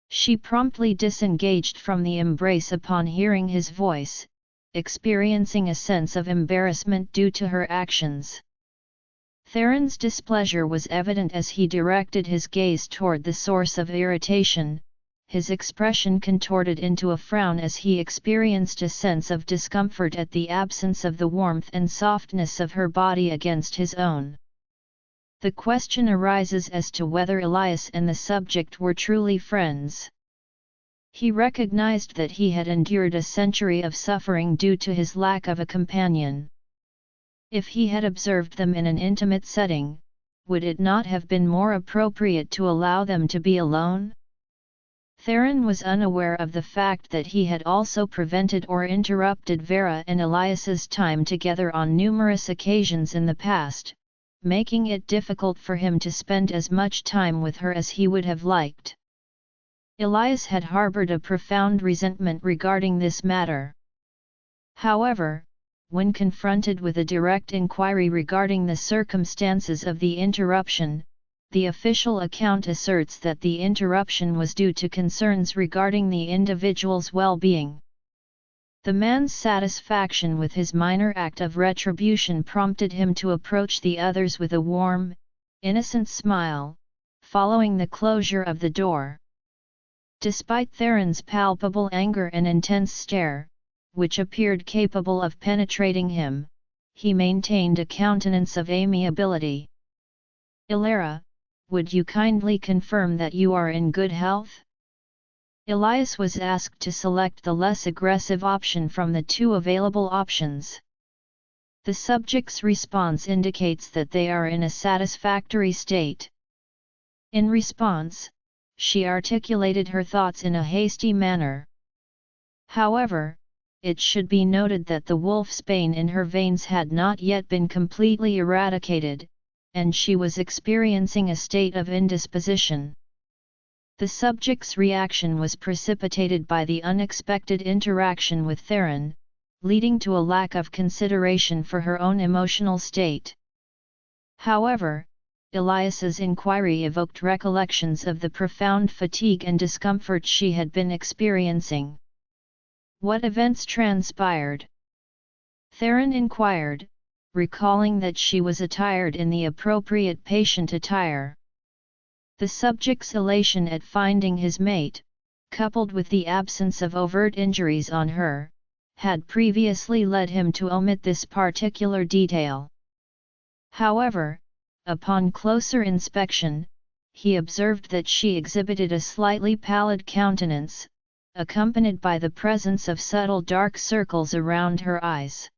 [SPEAKER 1] She promptly disengaged from the embrace upon hearing his voice, experiencing a sense of embarrassment due to her actions. Theron's displeasure was evident as he directed his gaze toward the source of irritation, his expression contorted into a frown as he experienced a sense of discomfort at the absence of the warmth and softness of her body against his own. The question arises as to whether Elias and the subject were truly friends. He recognized that he had endured a century of suffering due to his lack of a companion. If he had observed them in an intimate setting, would it not have been more appropriate to allow them to be alone? Theron was unaware of the fact that he had also prevented or interrupted Vera and Elias's time together on numerous occasions in the past, making it difficult for him to spend as much time with her as he would have liked. Elias had harbored a profound resentment regarding this matter. However, when confronted with a direct inquiry regarding the circumstances of the interruption, the official account asserts that the interruption was due to concerns regarding the individual's well-being. The man's satisfaction with his minor act of retribution prompted him to approach the others with a warm, innocent smile, following the closure of the door. Despite Theron's palpable anger and intense stare, which appeared capable of penetrating him, he maintained a countenance of amiability. "Elara, would you kindly confirm that you are in good health?" Elias was asked to select the less aggressive option from the two available options. The subject's response indicates that they are in a satisfactory state. In response, she articulated her thoughts in a hasty manner. However, it should be noted that the wolfsbane in her veins had not yet been completely eradicated, and she was experiencing a state of indisposition. The subject's reaction was precipitated by the unexpected interaction with Theron, leading to a lack of consideration for her own emotional state. However, Elias's inquiry evoked recollections of the profound fatigue and discomfort she had been experiencing. "What events transpired?" Theron inquired, recalling that she was attired in the appropriate patient attire. The subject's elation at finding his mate, coupled with the absence of overt injuries on her, had previously led him to omit this particular detail. However, upon closer inspection, he observed that she exhibited a slightly pallid countenance, accompanied by the presence of subtle dark circles around her eyes.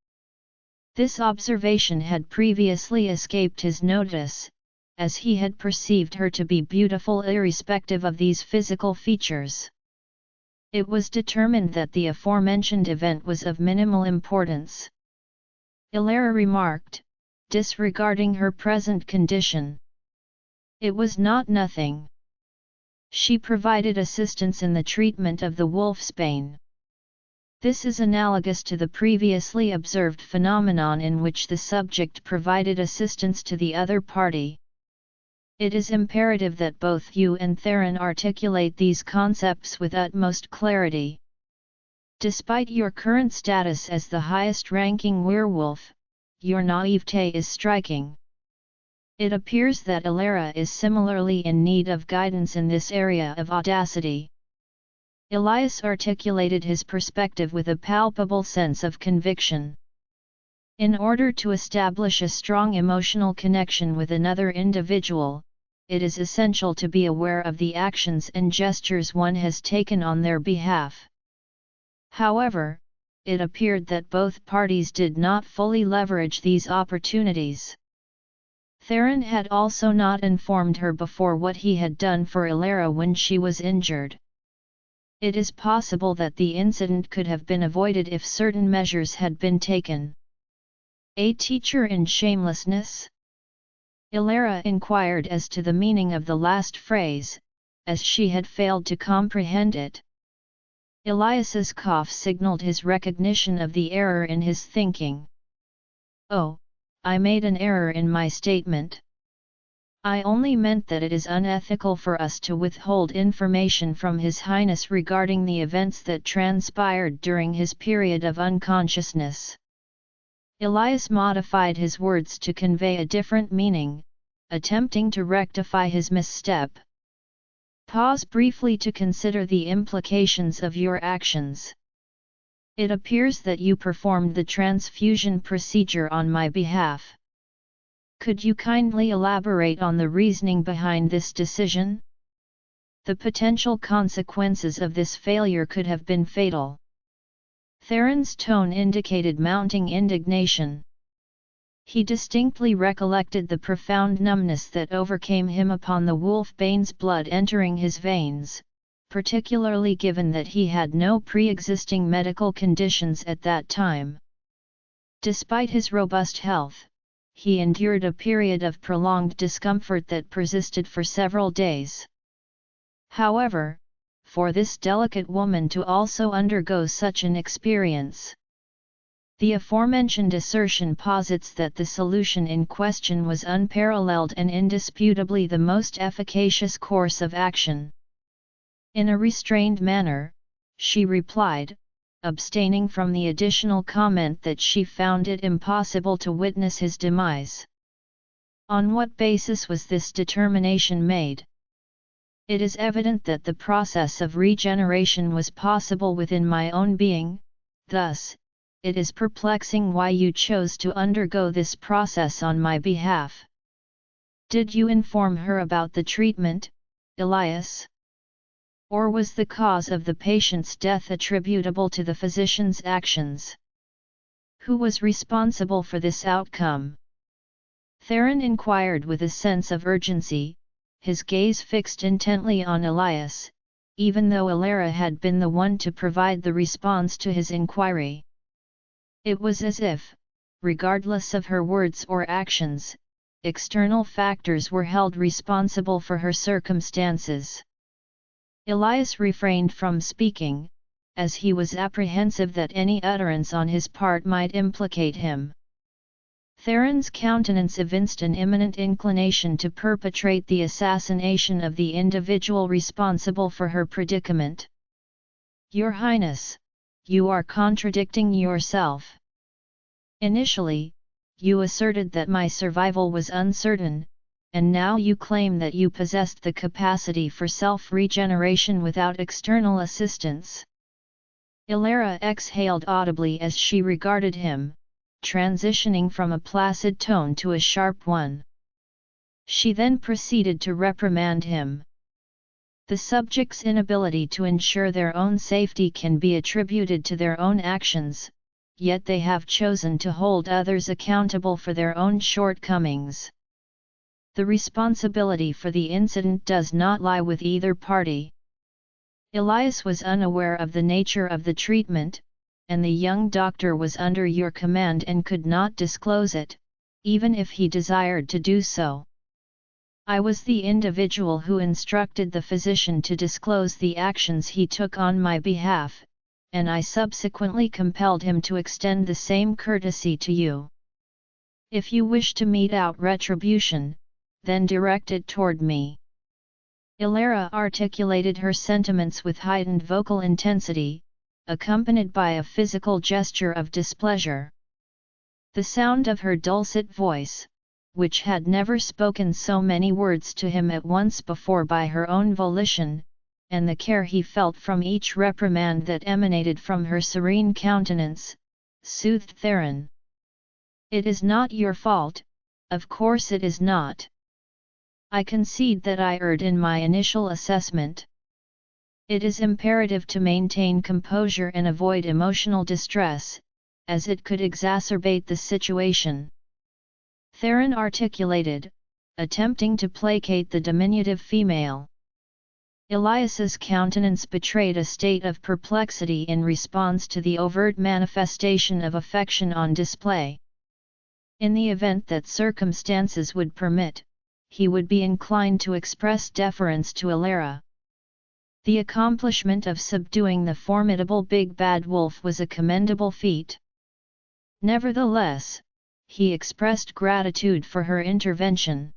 [SPEAKER 1] This observation had previously escaped his notice, as he had perceived her to be beautiful irrespective of these physical features. It was determined that the aforementioned event was of minimal importance. Elara remarked, disregarding her present condition. It was not nothing. She provided assistance in the treatment of the wolfsbane. This is analogous to the previously observed phenomenon in which the subject provided assistance to the other party. It is imperative that both you and Theron articulate these concepts with utmost clarity. Despite your current status as the highest-ranking werewolf, your naivete is striking. It appears that Elara is similarly in need of guidance in this area of audacity. Elias articulated his perspective with a palpable sense of conviction. In order to establish a strong emotional connection with another individual, it is essential to be aware of the actions and gestures one has taken on their behalf. However, it appeared that both parties did not fully leverage these opportunities. Theron had also not informed her before what he had done for Elara when she was injured. It is possible that the incident could have been avoided if certain measures had been taken. A teacher in shamelessness? Elara inquired as to the meaning of the last phrase, as she had failed to comprehend it. Elias's cough signaled his recognition of the error in his thinking. "Oh, I made an error in my statement. I only meant that it is unethical for us to withhold information from His Highness regarding the events that transpired during his period of unconsciousness." Elias modified his words to convey a different meaning, attempting to rectify his misstep. "Pause briefly to consider the implications of your actions. It appears that you performed the transfusion procedure on my behalf. Could you kindly elaborate on the reasoning behind this decision? The potential consequences of this failure could have been fatal." Theron's tone indicated mounting indignation. He distinctly recollected the profound numbness that overcame him upon the wolfbane's blood entering his veins, particularly given that he had no pre-existing medical conditions at that time. Despite his robust health, he endured a period of prolonged discomfort that persisted for several days. However, for this delicate woman to also undergo such an experience. The aforementioned assertion posits that the solution in question was unparalleled and indisputably the most efficacious course of action. In a restrained manner, she replied, abstaining from the additional comment that she found it impossible to witness his demise. On what basis was this determination made? It is evident that the process of regeneration was possible within my own being, thus, it is perplexing why you chose to undergo this process on my behalf. Did you inform her about the treatment, Elias? Or was the cause of the patient's death attributable to the physician's actions? Who was responsible for this outcome? Theron inquired with a sense of urgency, his gaze fixed intently on Elias, even though Elara had been the one to provide the response to his inquiry. It was as if, regardless of her words or actions, external factors were held responsible for her circumstances. Elias refrained from speaking, as he was apprehensive that any utterance on his part might implicate him. Theron's countenance evinced an imminent inclination to perpetrate the assassination of the individual responsible for her predicament. "Your Highness, you are contradicting yourself. Initially, you asserted that my survival was uncertain, and now you claim that you possessed the capacity for self-regeneration without external assistance." Elara exhaled audibly as she regarded him, transitioning from a placid tone to a sharp one. She then proceeded to reprimand him. The subject's inability to ensure their own safety can be attributed to their own actions, yet they have chosen to hold others accountable for their own shortcomings. The responsibility for the incident does not lie with either party. Elias was unaware of the nature of the treatment, and the young doctor was under your command and could not disclose it, even if he desired to do so. I was the individual who instructed the physician to disclose the actions he took on my behalf, and I subsequently compelled him to extend the same courtesy to you. If you wish to mete out retribution, then direct it toward me." Elara articulated her sentiments with heightened vocal intensity, accompanied by a physical gesture of displeasure. The sound of her dulcet voice, which had never spoken so many words to him at once before by her own volition, and the care he felt from each reprimand that emanated from her serene countenance, soothed Theron. "It is not your fault, of course it is not. I concede that I erred in my initial assessment. It is imperative to maintain composure and avoid emotional distress, as it could exacerbate the situation," Theron articulated, attempting to placate the diminutive female. Elias's countenance betrayed a state of perplexity in response to the overt manifestation of affection on display. In the event that circumstances would permit, he would be inclined to express deference to Elara. The accomplishment of subduing the formidable big bad wolf was a commendable feat. Nevertheless, he expressed gratitude for her intervention.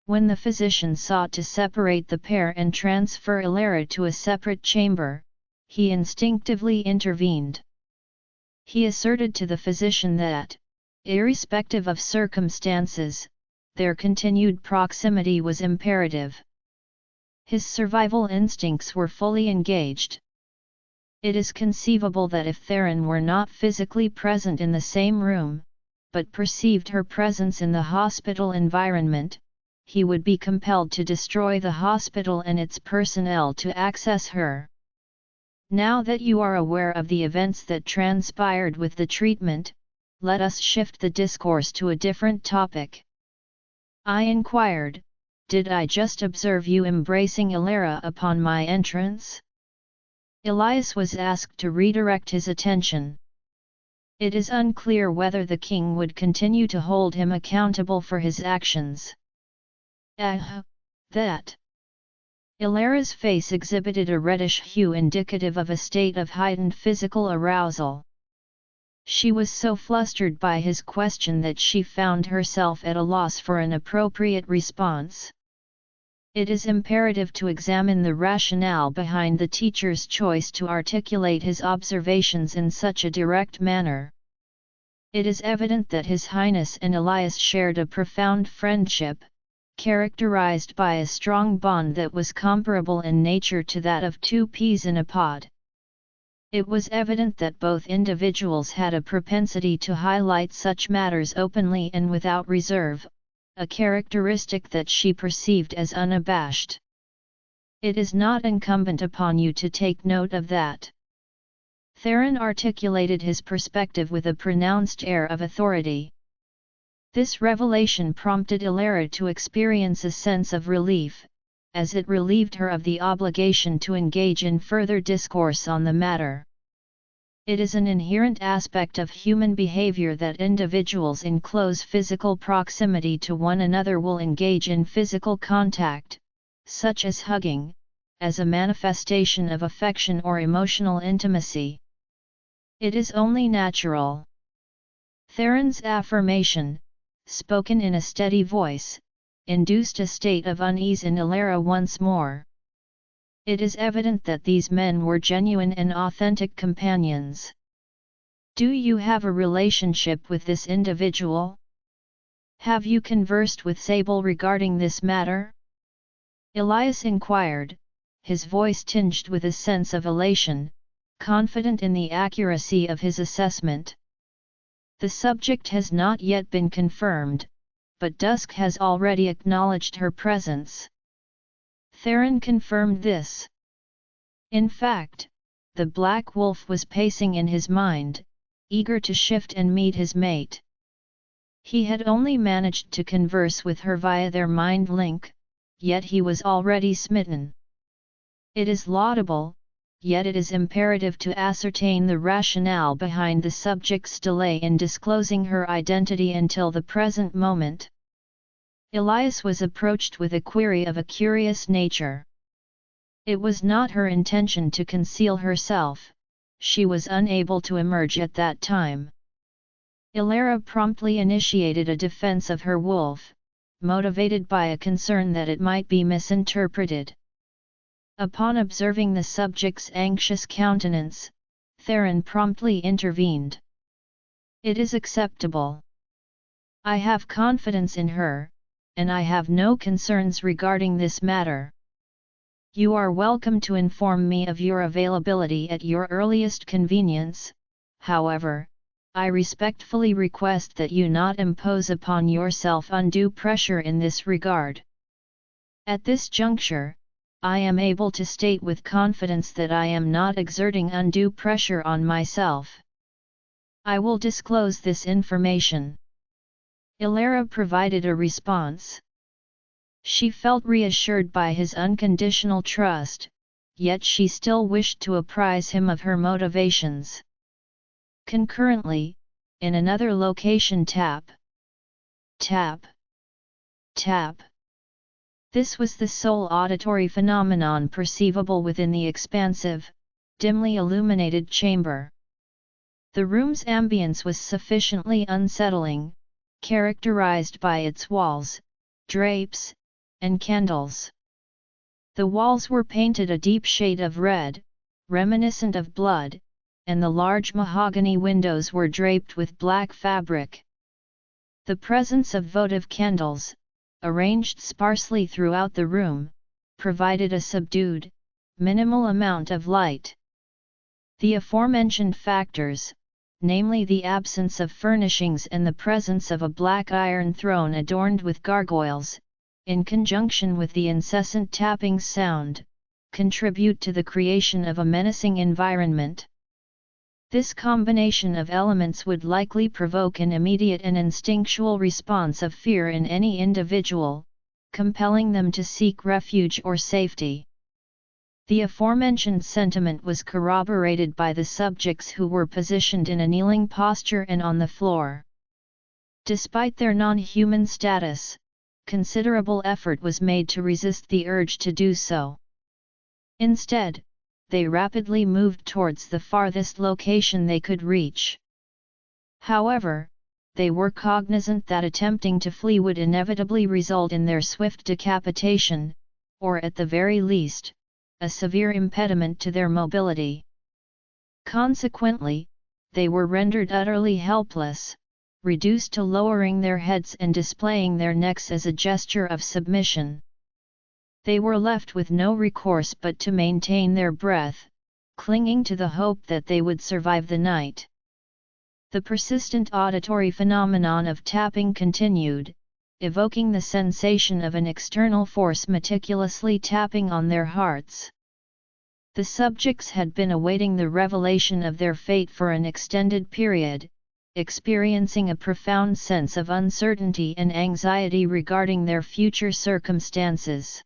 [SPEAKER 1] When the physician sought to separate the pair and transfer Elara to a separate chamber, he instinctively intervened. He asserted to the physician that, irrespective of circumstances, their continued proximity was imperative. His survival instincts were fully engaged. It is conceivable that if Theron were not physically present in the same room, but perceived her presence in the hospital environment, he would be compelled to destroy the hospital and its personnel to access her. Now that you are aware of the events that transpired with the treatment, let us shift the discourse to a different topic. I inquired, "Did I just observe you embracing Elara upon my entrance?" Elias was asked to redirect his attention. It is unclear whether the king would continue to hold him accountable for his actions. That. Elara's face exhibited a reddish hue indicative of a state of heightened physical arousal. She was so flustered by his question that she found herself at a loss for an appropriate response. It is imperative to examine the rationale behind the teacher's choice to articulate his observations in such a direct manner. It is evident that His Highness and Elias shared a profound friendship, characterized by a strong bond that was comparable in nature to that of two peas in a pod. It was evident that both individuals had a propensity to highlight such matters openly and without reserve, a characteristic that she perceived as unabashed. It is not incumbent upon you to take note of that. Theron articulated his perspective with a pronounced air of authority. This revelation prompted Elara to experience a sense of relief, as it relieved her of the obligation to engage in further discourse on the matter. It is an inherent aspect of human behavior that individuals in close physical proximity to one another will engage in physical contact, such as hugging, as a manifestation of affection or emotional intimacy. It is only natural. Theron's affirmation, spoken in a steady voice, induced a state of unease in Elara once more. It is evident that these men were genuine and authentic companions. Do you have a relationship with this individual? Have you conversed with Sable regarding this matter? Elias inquired, his voice tinged with a sense of elation, confident in the accuracy of his assessment. The subject has not yet been confirmed, but dusk has already acknowledged her presence. Theron confirmed this. In fact, the black wolf was pacing in his mind, eager to shift and meet his mate. He had only managed to converse with her via their mind link, yet he was already smitten. It is laudable, yet it is imperative to ascertain the rationale behind the subject's delay in disclosing her identity until the present moment. Elias was approached with a query of a curious nature. It was not her intention to conceal herself, she was unable to emerge at that time. Elara promptly initiated a defense of her wolf, motivated by a concern that it might be misinterpreted. Upon observing the subject's anxious countenance, Theron promptly intervened. "It is acceptable. I have confidence in her, and I have no concerns regarding this matter. You are welcome to inform me of your availability at your earliest convenience, however, I respectfully request that you not impose upon yourself undue pressure in this regard. At this juncture, I am able to state with confidence that I am not exerting undue pressure on myself. I will disclose this information." Elara provided a response. She felt reassured by his unconditional trust, yet she still wished to apprise him of her motivations. Concurrently, in another location tap, tap, tap. This was the sole auditory phenomenon perceivable within the expansive, dimly illuminated chamber. The room's ambience was sufficiently unsettling, characterized by its walls, drapes, and candles. The walls were painted a deep shade of red, reminiscent of blood, and the large mahogany windows were draped with black fabric. The presence of votive candles, arranged sparsely throughout the room, provided a subdued, minimal amount of light. The aforementioned factors, namely the absence of furnishings and the presence of a black iron throne adorned with gargoyles, in conjunction with the incessant tapping sound, contribute to the creation of a menacing environment. This combination of elements would likely provoke an immediate and instinctual response of fear in any individual, compelling them to seek refuge or safety. The aforementioned sentiment was corroborated by the subjects who were positioned in a kneeling posture and on the floor. Despite their non-human status, considerable effort was made to resist the urge to do so. Instead, they rapidly moved towards the farthest location they could reach. However, they were cognizant that attempting to flee would inevitably result in their swift decapitation, or at the very least, a severe impediment to their mobility. Consequently, they were rendered utterly helpless, reduced to lowering their heads and displaying their necks as a gesture of submission. They were left with no recourse but to maintain their breath, clinging to the hope that they would survive the night. The persistent auditory phenomenon of tapping continued, evoking the sensation of an external force meticulously tapping on their hearts. The subjects had been awaiting the revelation of their fate for an extended period, experiencing a profound sense of uncertainty and anxiety regarding their future circumstances.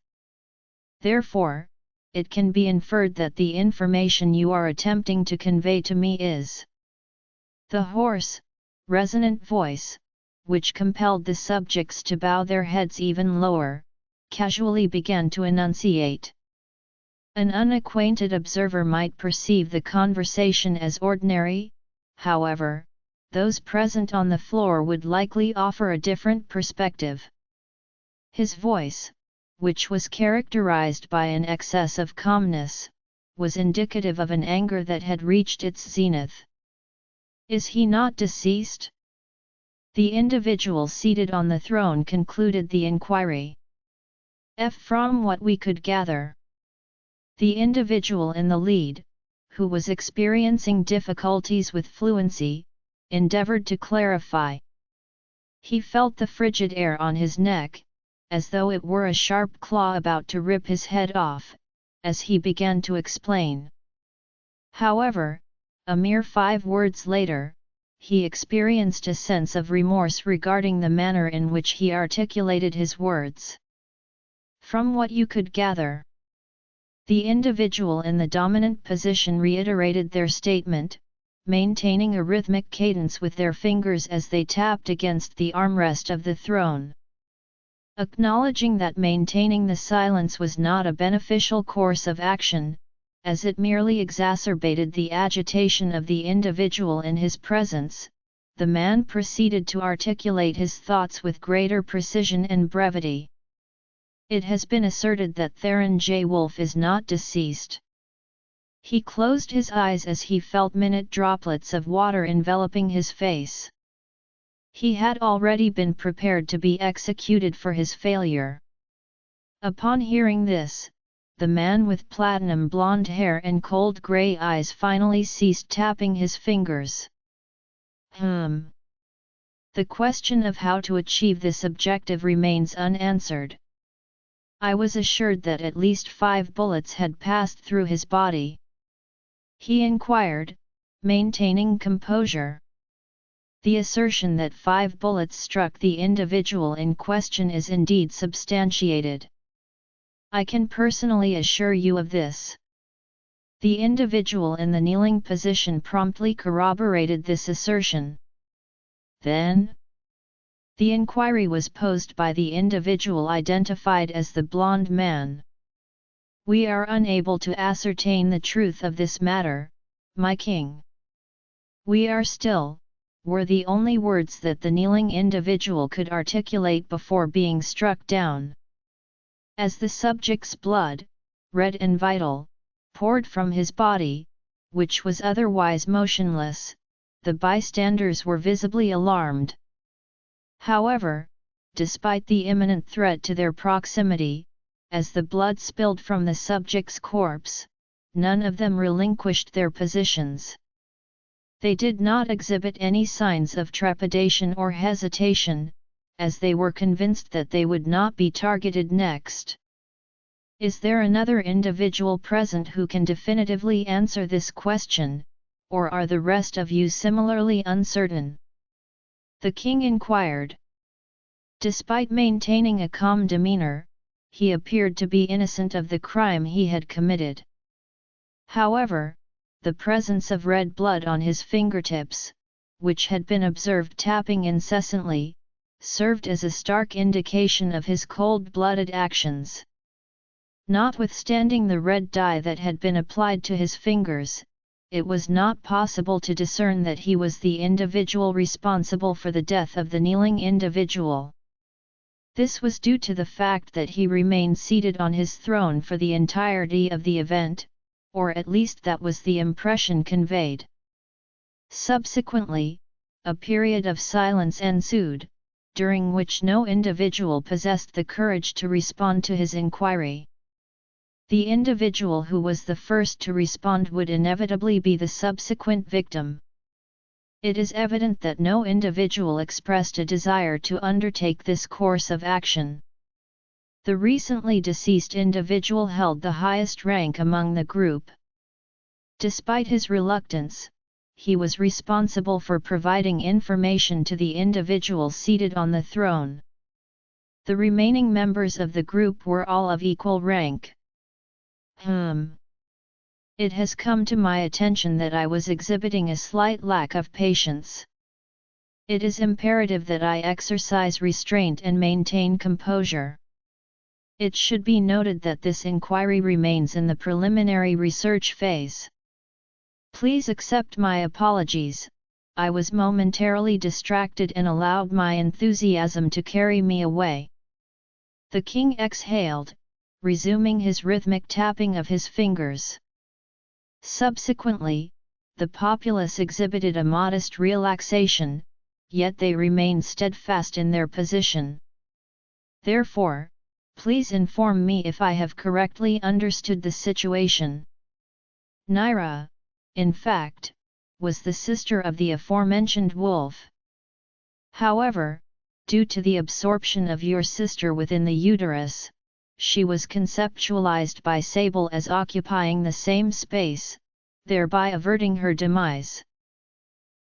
[SPEAKER 1] Therefore, it can be inferred that the information you are attempting to convey to me is. The hoarse, resonant voice, which compelled the subjects to bow their heads even lower, casually began to enunciate. An unacquainted observer might perceive the conversation as ordinary, however, those present on the floor would likely offer a different perspective. His voice, which was characterized by an excess of calmness, was indicative of an anger that had reached its zenith. "Is he not deceased?" The individual seated on the throne concluded the inquiry. From what we could gather, the individual in the lead, who was experiencing difficulties with fluency, endeavored to clarify. He felt the frigid air on his neck, as though it were a sharp claw about to rip his head off, as he began to explain. However, a mere 5 words later, he experienced a sense of remorse regarding the manner in which he articulated his words. From what you could gather, the individual in the dominant position reiterated their statement, maintaining a rhythmic cadence with their fingers as they tapped against the armrest of the throne. Acknowledging that maintaining the silence was not a beneficial course of action, as it merely exacerbated the agitation of the individual in his presence, the man proceeded to articulate his thoughts with greater precision and brevity. It has been asserted that Theron J. Wolfe is not deceased. He closed his eyes as he felt minute droplets of water enveloping his face. He had already been prepared to be executed for his failure. Upon hearing this, the man with platinum blonde hair and cold grey eyes finally ceased tapping his fingers. The question of how to achieve this objective remains unanswered. I was assured that at least 5 bullets had passed through his body. He inquired, maintaining composure. The assertion that 5 bullets struck the individual in question is indeed substantiated. I can personally assure you of this. The individual in the kneeling position promptly corroborated this assertion. Then, the inquiry was posed by the individual identified as the blonde man. We are unable to ascertain the truth of this matter, my king. We are still, were the only words that the kneeling individual could articulate before being struck down. As the subject's blood, red and vital, poured from his body, which was otherwise motionless, the bystanders were visibly alarmed. However, despite the imminent threat to their proximity, as the blood spilled from the subject's corpse, none of them relinquished their positions. They did not exhibit any signs of trepidation or hesitation, as they were convinced that they would not be targeted next. Is there another individual present who can definitively answer this question, or are the rest of you similarly uncertain? The king inquired. Despite maintaining a calm demeanor, he appeared to be innocent of the crime he had committed. However, the presence of red blood on his fingertips, which had been observed tapping incessantly, served as a stark indication of his cold-blooded actions. Notwithstanding the red dye that had been applied to his fingers, it was not possible to discern that he was the individual responsible for the death of the kneeling individual. This was due to the fact that he remained seated on his throne for the entirety of the event, or at least that was the impression conveyed. Subsequently, a period of silence ensued, during which no individual possessed the courage to respond to his inquiry. The individual who was the first to respond would inevitably be the subsequent victim. It is evident that no individual expressed a desire to undertake this course of action. The recently deceased individual held the highest rank among the group. Despite his reluctance, he was responsible for providing information to the individual seated on the throne. The remaining members of the group were all of equal rank. It has come to my attention that I was exhibiting a slight lack of patience. It is imperative that I exercise restraint and maintain composure. It should be noted that this inquiry remains in the preliminary research phase. Please accept my apologies, I was momentarily distracted and allowed my enthusiasm to carry me away. The king exhaled, resuming his rhythmic tapping of his fingers. Subsequently, the populace exhibited a modest relaxation, yet they remained steadfast in their position. Therefore, please inform me if I have correctly understood the situation. Naira, in fact, was the sister of the aforementioned wolf. However, due to the absorption of your sister within the uterus, she was conceptualized by Sable as occupying the same space, thereby averting her demise.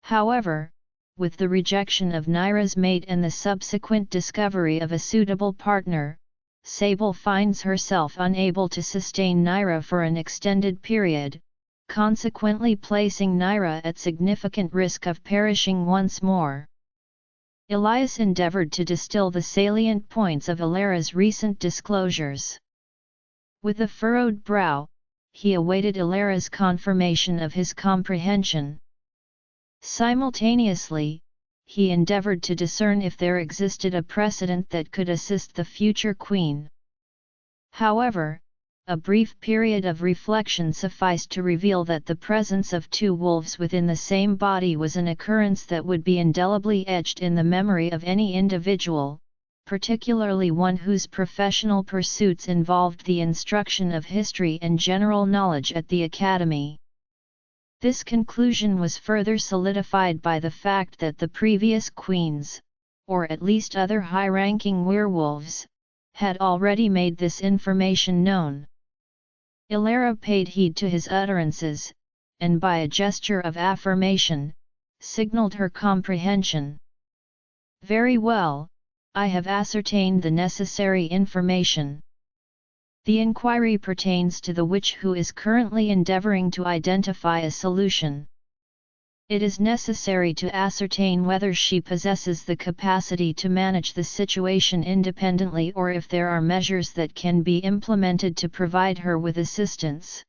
[SPEAKER 1] However, with the rejection of Nyra's mate and the subsequent discovery of a suitable partner, Sable finds herself unable to sustain Nyra for an extended period, consequently placing Nyra at significant risk of perishing once more. Elias endeavored to distill the salient points of Elara's recent disclosures. With a furrowed brow, he awaited Elara's confirmation of his comprehension. Simultaneously, he endeavored to discern if there existed a precedent that could assist the future queen. However, a brief period of reflection sufficed to reveal that the presence of two wolves within the same body was an occurrence that would be indelibly etched in the memory of any individual, particularly one whose professional pursuits involved the instruction of history and general knowledge at the academy. This conclusion was further solidified by the fact that the previous queens, or at least other high-ranking werewolves, had already made this information known. Elara paid heed to his utterances, and by a gesture of affirmation, signaled her comprehension. "Very well, I have ascertained the necessary information. The inquiry pertains to the witch who is currently endeavoring to identify a solution. It is necessary to ascertain whether she possesses the capacity to manage the situation independently or if there are measures that can be implemented to provide her with assistance.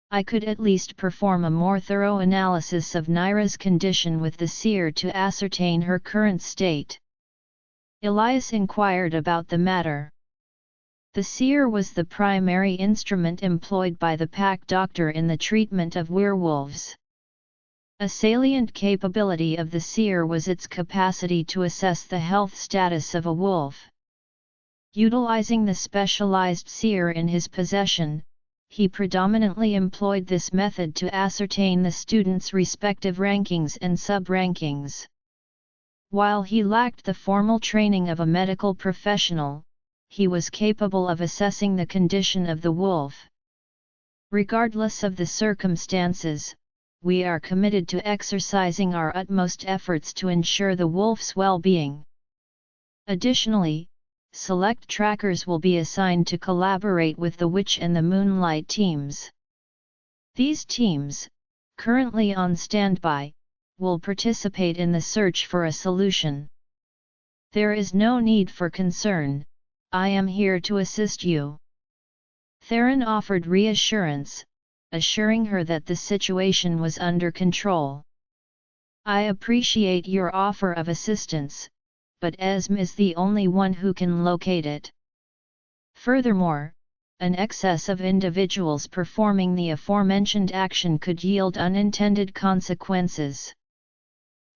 [SPEAKER 1] I could at least perform a more thorough analysis of Nyra's condition with the seer to ascertain her current state." Elias inquired about the matter. The seer was the primary instrument employed by the pack doctor in the treatment of werewolves. A salient capability of the seer was its capacity to assess the health status of a wolf. Utilizing the specialized seer in his possession, he predominantly employed this method to ascertain the student's respective rankings and sub-rankings. While he lacked the formal training of a medical professional, he was capable of assessing the condition of the wolf. Regardless of the circumstances, we are committed to exercising our utmost efforts to ensure the wolf's well-being. Additionally, select trackers will be assigned to collaborate with the Witch and the Moonlight teams. These teams, currently on standby, will participate in the search for a solution. There is no need for concern. I am here to assist you." Theron offered reassurance, assuring her that the situation was under control. "I appreciate your offer of assistance, but Esme is the only one who can locate it. Furthermore, an excess of individuals performing the aforementioned action could yield unintended consequences.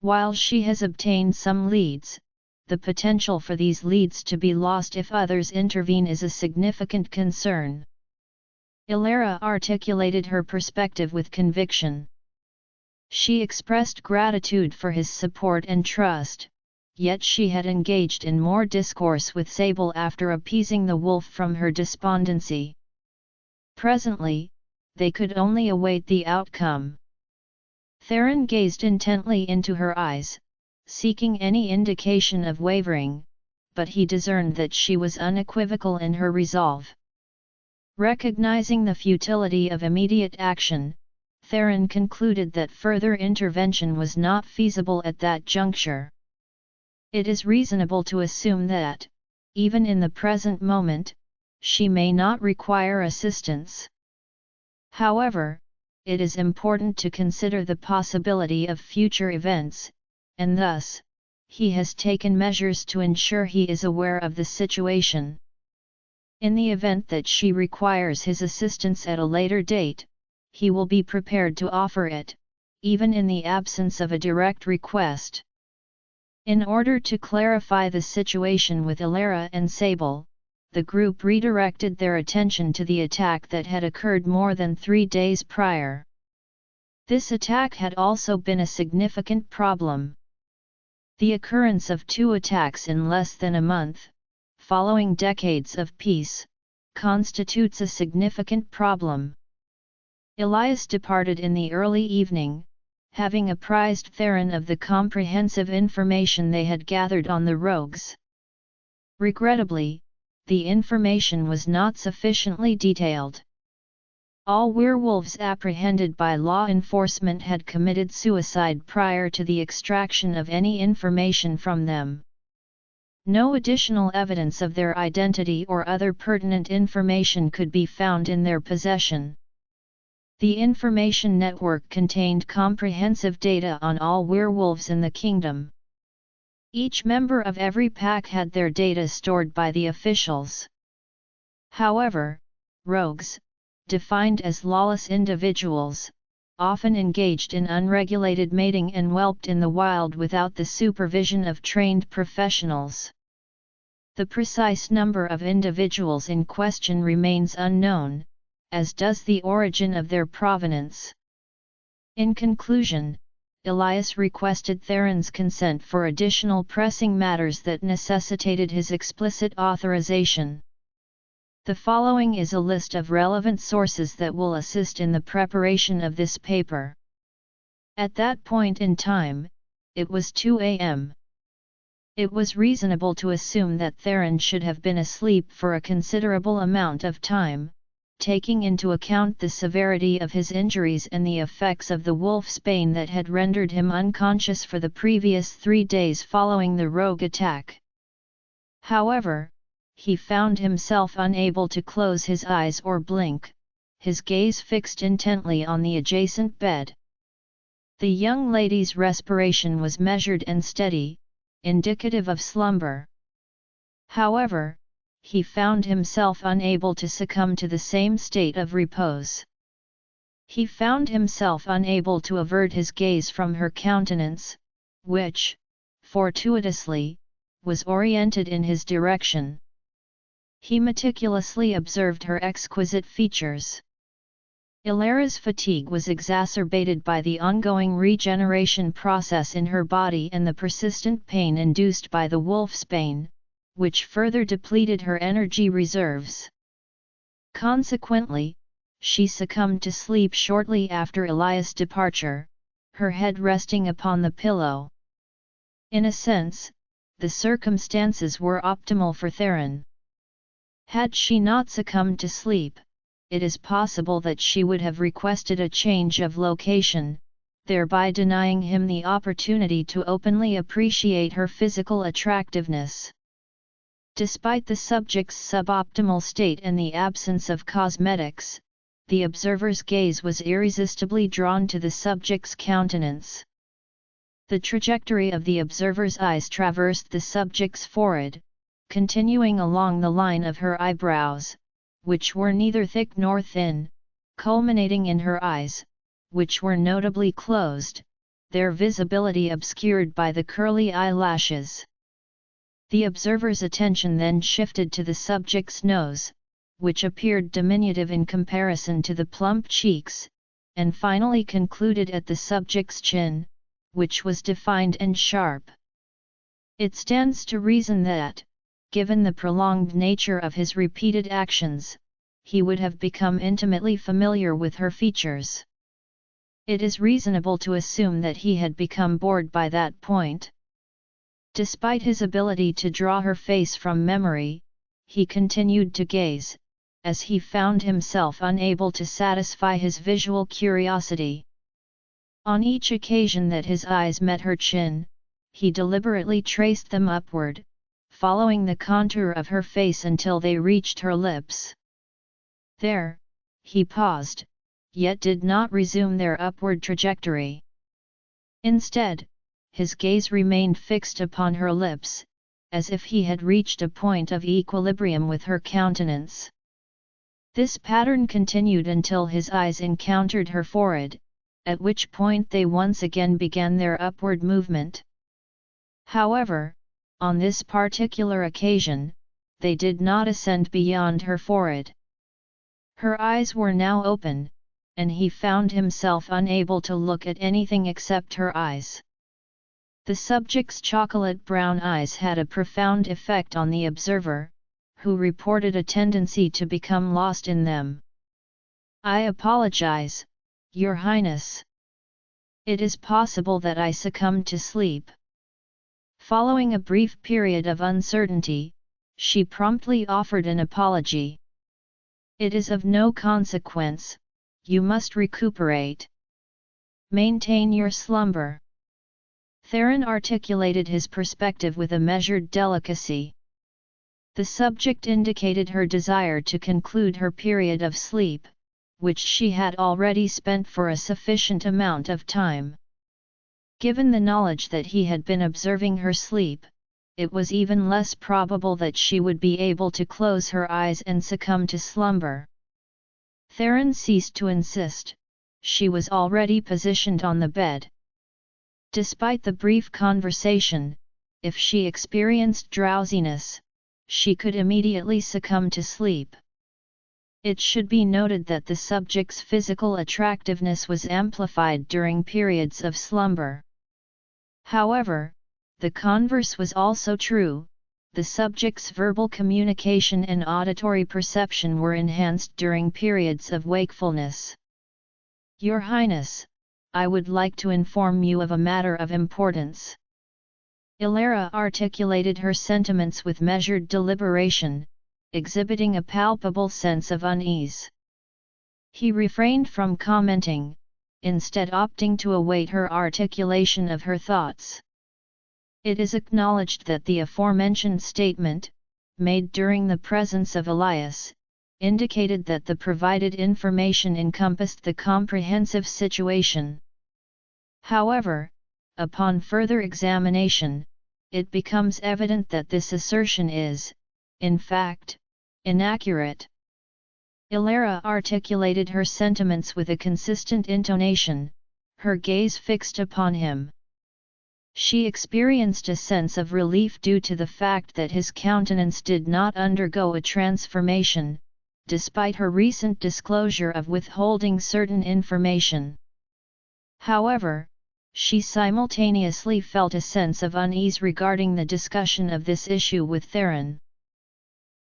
[SPEAKER 1] While she has obtained some leads, the potential for these leads to be lost if others intervene is a significant concern." Elara articulated her perspective with conviction. She expressed gratitude for his support and trust, yet she had engaged in more discourse with Sable after appeasing the wolf from her despondency. Presently, they could only await the outcome. Theron gazed intently into her eyes, seeking any indication of wavering, but he discerned that she was unequivocal in her resolve. Recognizing the futility of immediate action, Theron concluded that further intervention was not feasible at that juncture. It is reasonable to assume that, even in the present moment, she may not require assistance. However, it is important to consider the possibility of future events, and thus, he has taken measures to ensure he is aware of the situation. In the event that she requires his assistance at a later date, he will be prepared to offer it, even in the absence of a direct request. In order to clarify the situation with Elara and Sable, the group redirected their attention to the attack that had occurred more than 3 days prior. This attack had also been a significant problem. The occurrence of 2 attacks in less than a month, following decades of peace, constitutes a significant problem. Elias departed in the early evening, having apprised Theron of the comprehensive information they had gathered on the rogues. Regrettably, the information was not sufficiently detailed. All werewolves apprehended by law enforcement had committed suicide prior to the extraction of any information from them. No additional evidence of their identity or other pertinent information could be found in their possession. The information network contained comprehensive data on all werewolves in the kingdom. Each member of every pack had their data stored by the officials. However, rogues, defined as lawless individuals, often engaged in unregulated mating and whelped in the wild without the supervision of trained professionals. The precise number of individuals in question remains unknown, as does the origin of their provenance. In conclusion, Elias requested Theron's consent for additional pressing matters that necessitated his explicit authorization. The following is a list of relevant sources that will assist in the preparation of this paper. At that point in time, it was 2 a.m. It was reasonable to assume that Theron should have been asleep for a considerable amount of time, taking into account the severity of his injuries and the effects of the wolfsbane that had rendered him unconscious for the previous 3 days following the rogue attack. However, he found himself unable to close his eyes or blink, his gaze fixed intently on the adjacent bed. The young lady's respiration was measured and steady, indicative of slumber. However, he found himself unable to succumb to the same state of repose. He found himself unable to avert his gaze from her countenance, which, fortuitously, was oriented in his direction. He meticulously observed her exquisite features. Elara's fatigue was exacerbated by the ongoing regeneration process in her body and the persistent pain induced by the wolfsbane, which further depleted her energy reserves. Consequently, she succumbed to sleep shortly after Elias' departure, her head resting upon the pillow. In a sense, the circumstances were optimal for Theron. Had she not succumbed to sleep, it is possible that she would have requested a change of location, thereby denying him the opportunity to openly appreciate her physical attractiveness. Despite the subject's suboptimal state and the absence of cosmetics, the observer's gaze was irresistibly drawn to the subject's countenance. The trajectory of the observer's eyes traversed the subject's forehead, continuing along the line of her eyebrows, which were neither thick nor thin, culminating in her eyes, which were notably closed, their visibility obscured by the curly eyelashes. The observer's attention then shifted to the subject's nose, which appeared diminutive in comparison to the plump cheeks, and finally concluded at the subject's chin, which was defined and sharp. It stands to reason that, given the prolonged nature of his repeated actions, he would have become intimately familiar with her features. It is reasonable to assume that he had become bored by that point. Despite his ability to draw her face from memory, he continued to gaze, as he found himself unable to satisfy his visual curiosity. On each occasion that his eyes met her chin, he deliberately traced them upward, following the contour of her face until they reached her lips. There, he paused, yet did not resume their upward trajectory. Instead, his gaze remained fixed upon her lips, as if he had reached a point of equilibrium with her countenance. This pattern continued until his eyes encountered her forehead, at which point they once again began their upward movement. However, on this particular occasion, they did not ascend beyond her forehead. Her eyes were now open, and he found himself unable to look at anything except her eyes. The subject's chocolate brown eyes had a profound effect on the observer, who reported a tendency to become lost in them. "I apologize, Your Highness. It is possible that I succumbed to sleep." Following a brief period of uncertainty, she promptly offered an apology. "It is of no consequence, you must recuperate. Maintain your slumber." Theron articulated his perspective with a measured delicacy. The subject indicated her desire to conclude her period of sleep, which she had already spent for a sufficient amount of time. Given the knowledge that he had been observing her sleep, it was even less probable that she would be able to close her eyes and succumb to slumber. Theron ceased to insist. She was already positioned on the bed. Despite the brief conversation, if she experienced drowsiness, she could immediately succumb to sleep. It should be noted that the subject's physical attractiveness was amplified during periods of slumber. However, the converse was also true. The subject's verbal communication and auditory perception were enhanced during periods of wakefulness. "Your Highness, I would like to inform you of a matter of importance." Elara articulated her sentiments with measured deliberation, exhibiting a palpable sense of unease. He refrained from commenting, instead opting to await her articulation of her thoughts. It is acknowledged that the aforementioned statement, made during the presence of Elias, indicated that the provided information encompassed the comprehensive situation. However, upon further examination, it becomes evident that this assertion is, in fact, inaccurate. Elara articulated her sentiments with a consistent intonation, her gaze fixed upon him. She experienced a sense of relief due to the fact that his countenance did not undergo a transformation, despite her recent disclosure of withholding certain information. However, she simultaneously felt a sense of unease regarding the discussion of this issue with Theron.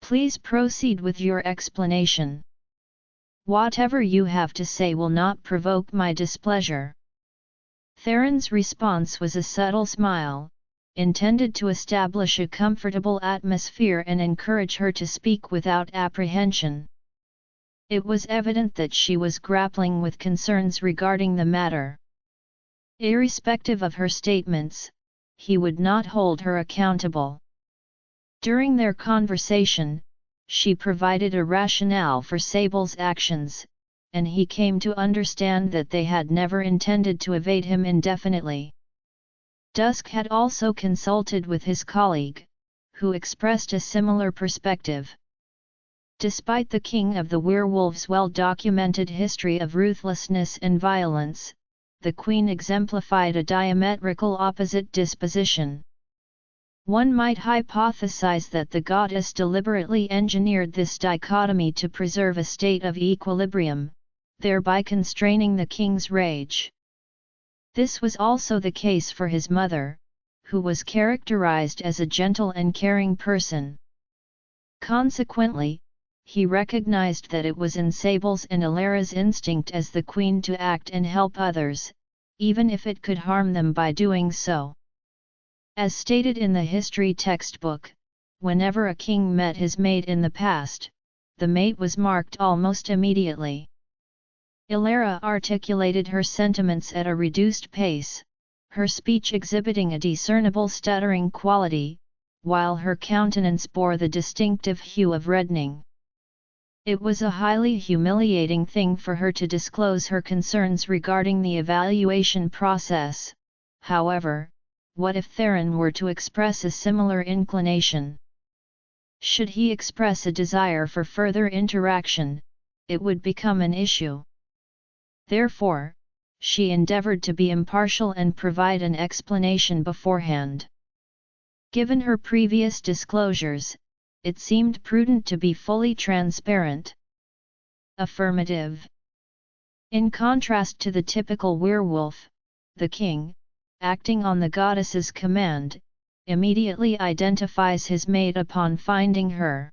[SPEAKER 1] "Please proceed with your explanation. Whatever you have to say will not provoke my displeasure." Theron's response was a subtle smile, intended to establish a comfortable atmosphere and encourage her to speak without apprehension. It was evident that she was grappling with concerns regarding the matter. Irrespective of her statements, he would not hold her accountable. During their conversation, she provided a rationale for Sable's actions, and he came to understand that they had never intended to evade him indefinitely. Dusk had also consulted with his colleague, who expressed a similar perspective. Despite the King of the Werewolves' well-documented history of ruthlessness and violence, the Queen exemplified a diametrical opposite disposition. One might hypothesize that the goddess deliberately engineered this dichotomy to preserve a state of equilibrium, thereby constraining the king's rage. This was also the case for his mother, who was characterized as a gentle and caring person. Consequently, he recognized that it was in Sable's and Elara's instinct as the queen to act and help others, even if it could harm them by doing so. As stated in the history textbook, whenever a king met his mate in the past, the mate was marked almost immediately. Elara articulated her sentiments at a reduced pace, her speech exhibiting a discernible stuttering quality, while her countenance bore the distinctive hue of reddening. It was a highly humiliating thing for her to disclose her concerns regarding the evaluation process. However, what if Theron were to express a similar inclination? Should he express a desire for further interaction, it would become an issue. Therefore, she endeavored to be impartial and provide an explanation beforehand. Given her previous disclosures, it seemed prudent to be fully transparent. Affirmative. In contrast to the typical werewolf, the king, acting on the goddess's command, immediately identifies his mate upon finding her.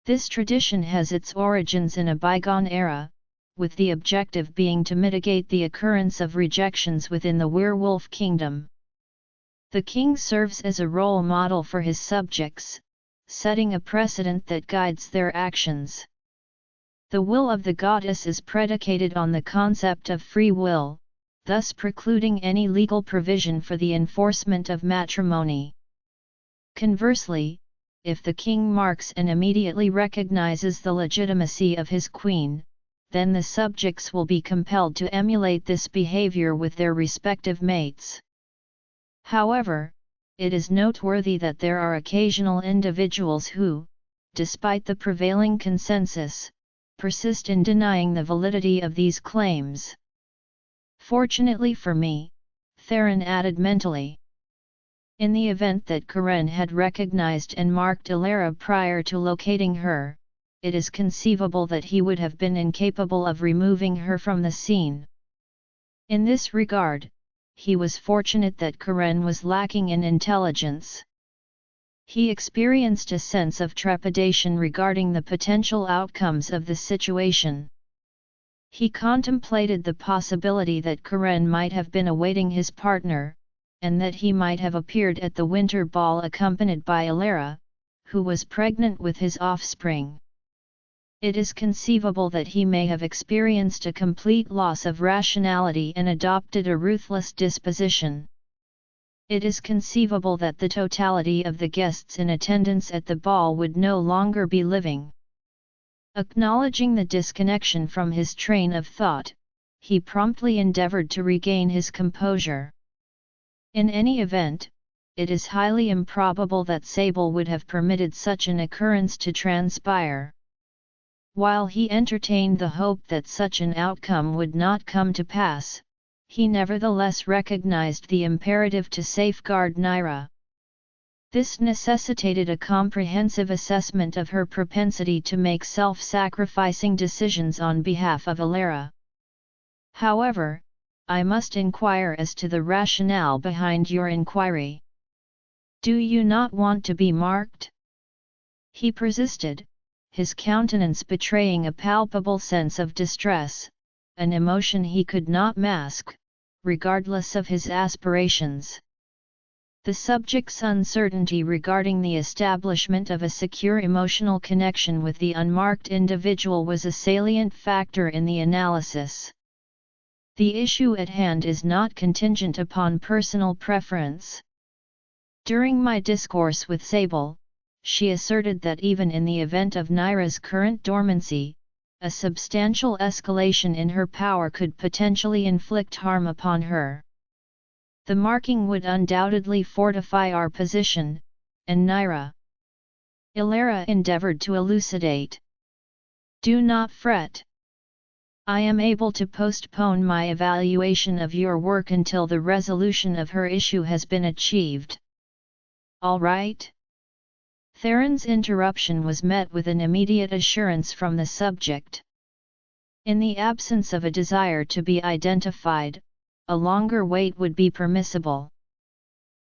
[SPEAKER 1] This tradition has its origins in a bygone era, with the objective being to mitigate the occurrence of rejections within the werewolf kingdom. The king serves as a role model for his subjects, setting a precedent that guides their actions. The will of the goddess is predicated on the concept of free will, thus precluding any legal provision for the enforcement of matrimony. Conversely, if the king marks and immediately recognizes the legitimacy of his queen, then the subjects will be compelled to emulate this behavior with their respective mates. However, it is noteworthy that there are occasional individuals who, despite the prevailing consensus, persist in denying the validity of these claims. Fortunately for me, Theron added mentally. In the event that Karen had recognized and marked Elara prior to locating her, it is conceivable that he would have been incapable of removing her from the scene. In this regard, he was fortunate that Karen was lacking in intelligence. He experienced a sense of trepidation regarding the potential outcomes of the situation. He contemplated the possibility that Karen might have been awaiting his partner, and that he might have appeared at the winter ball accompanied by Elara, who was pregnant with his offspring. It is conceivable that he may have experienced a complete loss of rationality and adopted a ruthless disposition. It is conceivable that the totality of the guests in attendance at the ball would no longer be living. Acknowledging the disconnection from his train of thought, he promptly endeavored to regain his composure. In any event, it is highly improbable that Sable would have permitted such an occurrence to transpire. While he entertained the hope that such an outcome would not come to pass, he nevertheless recognized the imperative to safeguard Naira. This necessitated a comprehensive assessment of her propensity to make self-sacrificing decisions on behalf of Elara. However, I must inquire as to the rationale behind your inquiry. Do you not want to be marked? He persisted, his countenance betraying a palpable sense of distress, an emotion he could not mask, regardless of his aspirations. The subject's uncertainty regarding the establishment of a secure emotional connection with the unmarked individual was a salient factor in the analysis. The issue at hand is not contingent upon personal preference. During my discourse with Sable, she asserted that even in the event of Naira's current dormancy, a substantial escalation in her power could potentially inflict harm upon her. The marking would undoubtedly fortify our position, and Naira. Elara endeavored to elucidate. Do not fret. I am able to postpone my evaluation of your work until the resolution of her issue has been achieved. All right? Theron's interruption was met with an immediate assurance from the subject. In the absence of a desire to be identified, a longer wait would be permissible.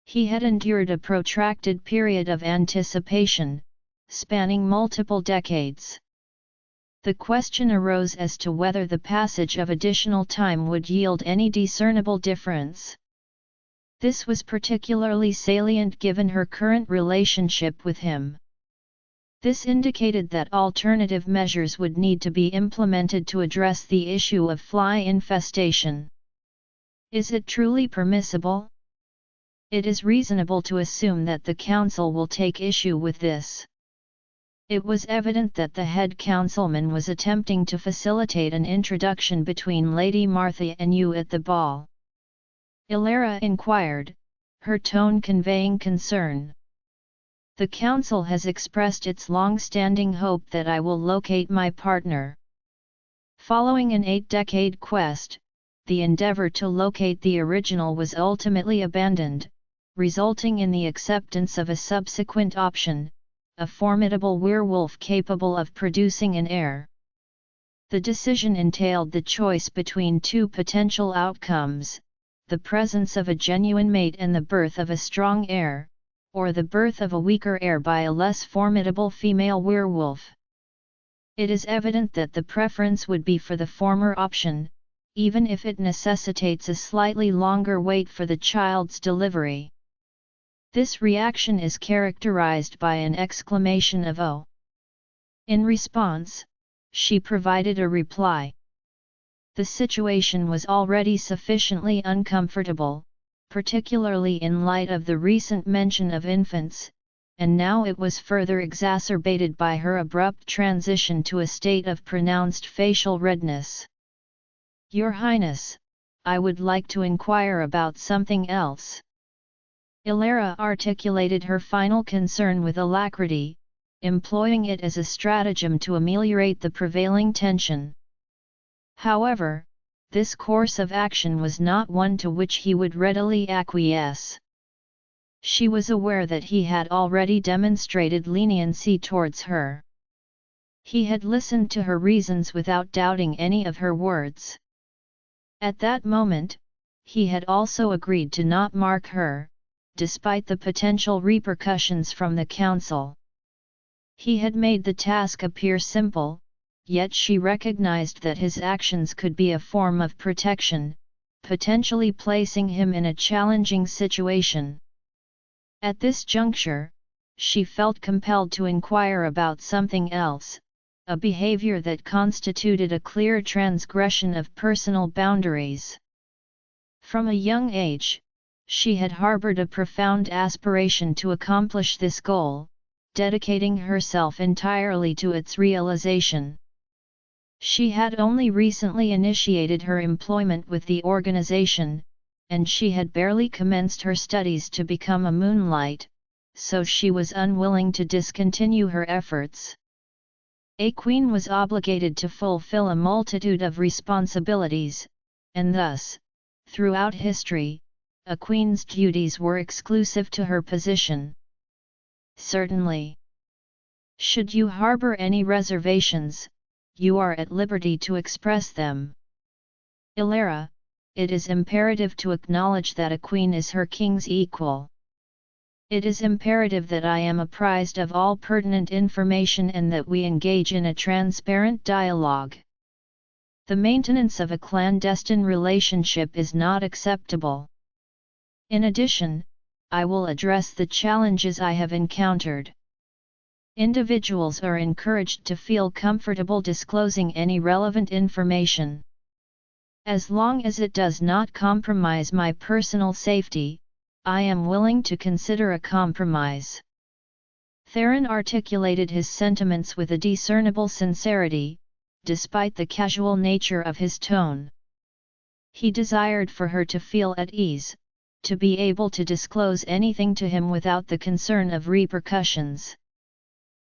[SPEAKER 1] He had endured a protracted period of anticipation, spanning multiple decades. The question arose as to whether the passage of additional time would yield any discernible difference. This was particularly salient given her current relationship with him. This indicated that alternative measures would need to be implemented to address the issue of fly infestation. Is it truly permissible? It is reasonable to assume that the Council will take issue with this. It was evident that the head councilman was attempting to facilitate an introduction between Lady Martha and you at the ball. Elara inquired, her tone conveying concern. The Council has expressed its long-standing hope that I will locate my partner. Following an 8-decade quest, the endeavor to locate the original was ultimately abandoned, resulting in the acceptance of a subsequent option, a formidable werewolf capable of producing an heir. The decision entailed the choice between two potential outcomes: the presence of a genuine mate and the birth of a strong heir, or the birth of a weaker heir by a less formidable female werewolf. It is evident that the preference would be for the former option, even if it necessitates a slightly longer wait for the child's delivery. This reaction is characterized by an exclamation of "Oh!" In response, she provided a reply. The situation was already sufficiently uncomfortable, particularly in light of the recent mention of infants, and now it was further exacerbated by her abrupt transition to a state of pronounced facial redness. "Your Highness, I would like to inquire about something else." Elara articulated her final concern with alacrity, employing it as a stratagem to ameliorate the prevailing tension. However, this course of action was not one to which he would readily acquiesce. She was aware that he had already demonstrated leniency towards her. He had listened to her reasons without doubting any of her words. At that moment, he had also agreed to not mark her, despite the potential repercussions from the council. He had made the task appear simple, yet she recognized that his actions could be a form of protection, potentially placing him in a challenging situation. At this juncture, she felt compelled to inquire about something else, a behavior that constituted a clear transgression of personal boundaries. From a young age, she had harbored a profound aspiration to accomplish this goal, dedicating herself entirely to its realization. She had only recently initiated her employment with the organization, and she had barely commenced her studies to become a moonlight, so she was unwilling to discontinue her efforts. A queen was obligated to fulfill a multitude of responsibilities, and thus, throughout history, a queen's duties were exclusive to her position. "Certainly. Should you harbor any reservations, you are at liberty to express them. Elara, it is imperative to acknowledge that a queen is her king's equal. It is imperative that I am apprised of all pertinent information and that we engage in a transparent dialogue. The maintenance of a clandestine relationship is not acceptable. In addition, I will address the challenges I have encountered. Individuals are encouraged to feel comfortable disclosing any relevant information. As long as it does not compromise my personal safety, I am willing to consider a compromise." Theron articulated his sentiments with a discernible sincerity, despite the casual nature of his tone. He desired for her to feel at ease, to be able to disclose anything to him without the concern of repercussions.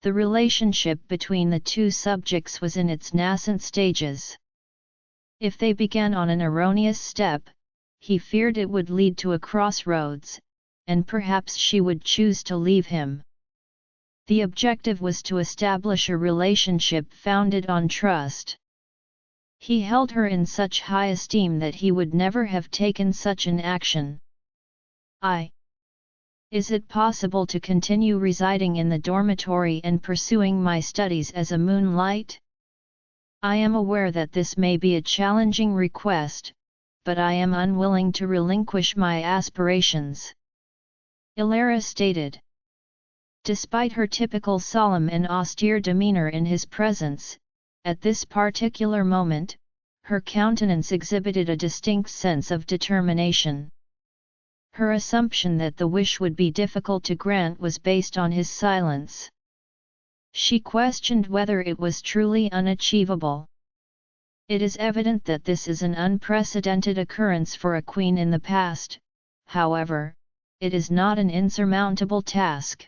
[SPEAKER 1] The relationship between the two subjects was in its nascent stages. If they began on an erroneous step, he feared it would lead to a crossroads, and perhaps she would choose to leave him. The objective was to establish a relationship founded on trust. He held her in such high esteem that he would never have taken such an action. Is it possible to continue residing in the dormitory and pursuing my studies as a moonlight? I am aware that this may be a challenging request, but I am unwilling to relinquish my aspirations," Elara stated. Despite her typical solemn and austere demeanor in his presence, at this particular moment, her countenance exhibited a distinct sense of determination. Her assumption that the wish would be difficult to grant was based on his silence. She questioned whether it was truly unachievable. It is evident that this is an unprecedented occurrence for a queen in the past, however, it is not an insurmountable task.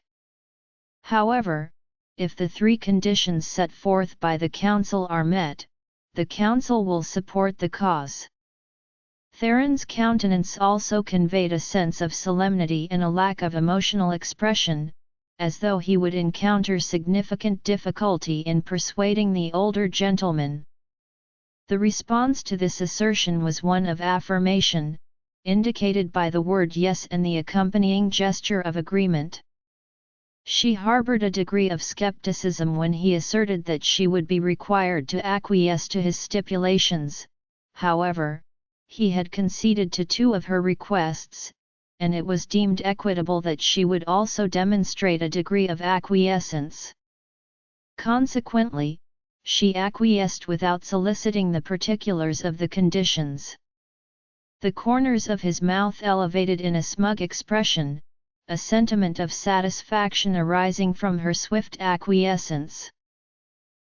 [SPEAKER 1] However, if the three conditions set forth by the Council are met, the Council will support the cause. Theron's countenance also conveyed a sense of solemnity and a lack of emotional expression, as though he would encounter significant difficulty in persuading the older gentleman. The response to this assertion was one of affirmation, indicated by the word yes and the accompanying gesture of agreement. She harbored a degree of skepticism when he asserted that she would be required to acquiesce to his stipulations. However, he had conceded to 2 of her requests, and it was deemed equitable that she would also demonstrate a degree of acquiescence. Consequently, she acquiesced without soliciting the particulars of the conditions. The corners of his mouth elevated in a smug expression, a sentiment of satisfaction arising from her swift acquiescence.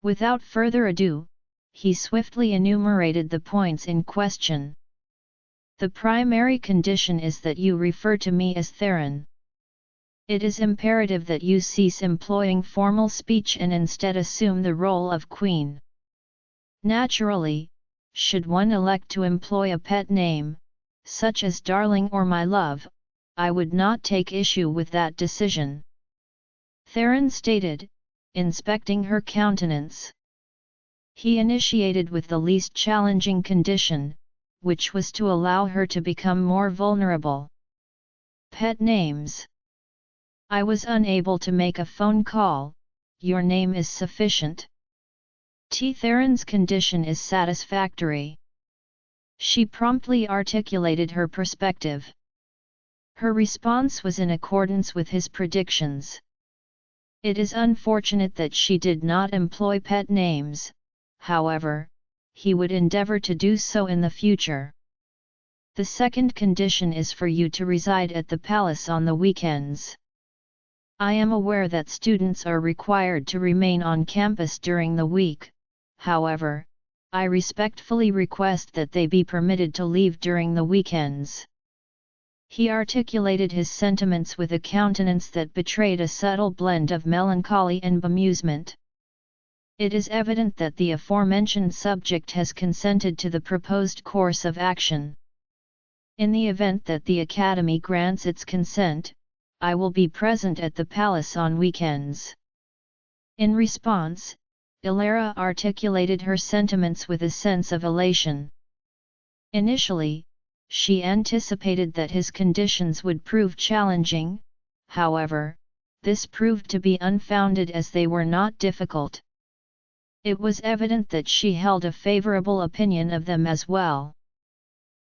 [SPEAKER 1] Without further ado, he swiftly enumerated the points in question. The primary condition is that you refer to me as Theron. It is imperative that you cease employing formal speech and instead assume the role of queen. Naturally, should one elect to employ a pet name, such as Darling or My Love, I would not take issue with that decision," Theron stated, inspecting her countenance. He initiated with the least challenging condition, which was to allow her to become more vulnerable. Pet names. I was unable to make a phone call, your name is sufficient. Theron's condition is satisfactory. She promptly articulated her perspective. Her response was in accordance with his predictions. It is unfortunate that she did not employ pet names, however, he would endeavor to do so in the future. The second condition is for you to reside at the palace on the weekends. I am aware that students are required to remain on campus during the week, however, I respectfully request that they be permitted to leave during the weekends. He articulated his sentiments with a countenance that betrayed a subtle blend of melancholy and bemusement. It is evident that the aforementioned subject has consented to the proposed course of action. In the event that the Academy grants its consent, I will be present at the palace on weekends. In response, Elara articulated her sentiments with a sense of elation. Initially, she anticipated that his conditions would prove challenging, however, this proved to be unfounded as they were not difficult. It was evident that she held a favorable opinion of them as well.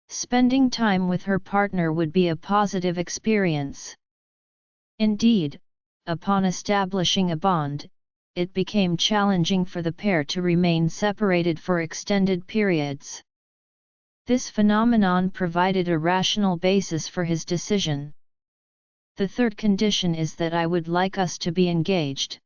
[SPEAKER 1] Spending time with her partner would be a positive experience. Indeed, upon establishing a bond, it became challenging for the pair to remain separated for extended periods. This phenomenon provided a rational basis for his decision. The third condition is that I would like us to be engaged.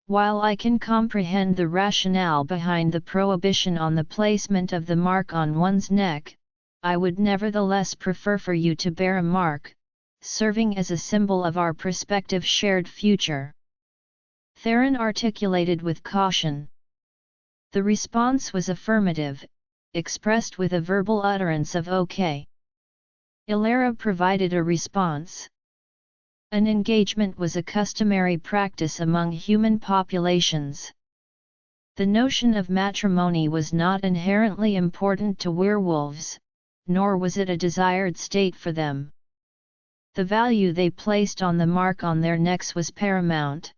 [SPEAKER 1] While I can comprehend the rationale behind the prohibition on the placement of the mark on one's neck, I would nevertheless prefer for you to bear a mark, serving as a symbol of our prospective shared future. Theron articulated with caution. The response was affirmative, expressed with a verbal utterance of OK. Elara provided a response. An engagement was a customary practice among human populations. The notion of matrimony was not inherently important to werewolves, nor was it a desired state for them. The value they placed on the mark on their necks was paramount.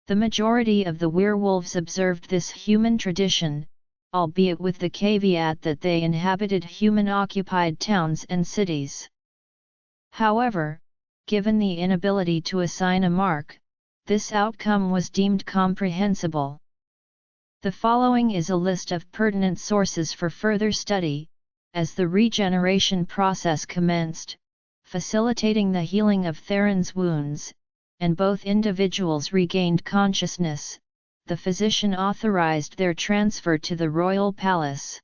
[SPEAKER 1] The majority of the werewolves observed this human tradition, albeit with the caveat that they inhabited human-occupied towns and cities. However, given the inability to assign a mark, this outcome was deemed comprehensible. The following is a list of pertinent sources for further study, as the regeneration process commenced, facilitating the healing of Theron's wounds, and both individuals regained consciousness. The physician authorized their transfer to the royal palace.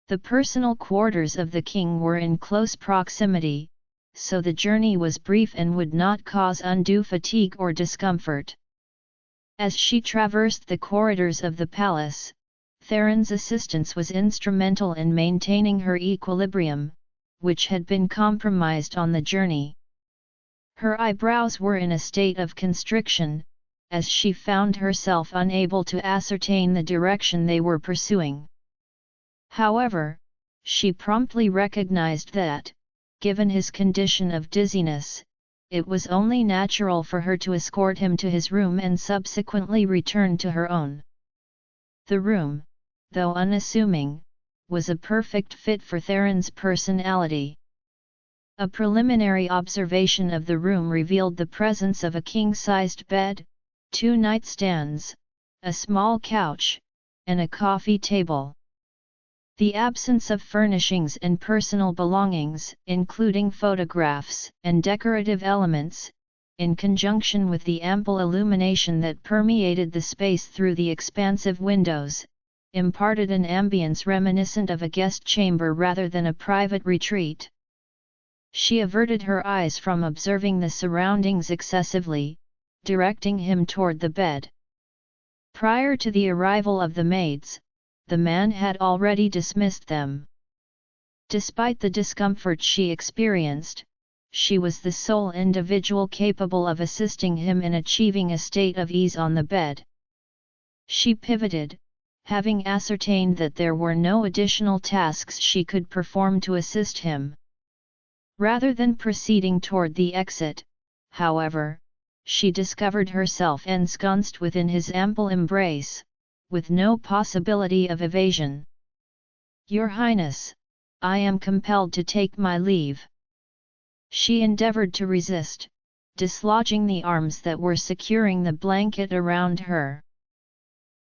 [SPEAKER 1] The personal quarters of the king were in close proximity, so the journey was brief and would not cause undue fatigue or discomfort. As she traversed the corridors of the palace, Theron's assistance was instrumental in maintaining her equilibrium, which had been compromised on the journey. Her eyebrows were in a state of constriction, as she found herself unable to ascertain the direction they were pursuing. However, she promptly recognized that, given his condition of dizziness, it was only natural for her to escort him to his room and subsequently return to her own. The room, though unassuming, was a perfect fit for Theron's personality. A preliminary observation of the room revealed the presence of a king-sized bed, 2 nightstands, a small couch, and a coffee table. The absence of furnishings and personal belongings, including photographs and decorative elements, in conjunction with the ample illumination that permeated the space through the expansive windows, imparted an ambience reminiscent of a guest chamber rather than a private retreat. She averted her eyes from observing the surroundings excessively, directing him toward the bed. Prior to the arrival of the maids, the man had already dismissed them. Despite the discomfort she experienced, she was the sole individual capable of assisting him in achieving a state of ease on the bed. She pivoted, having ascertained that there were no additional tasks she could perform to assist him. Rather than proceeding toward the exit, however, she discovered herself ensconced within his ample embrace, with no possibility of evasion. "Your Highness, I am compelled to take my leave." She endeavored to resist, dislodging the arms that were securing the blanket around her.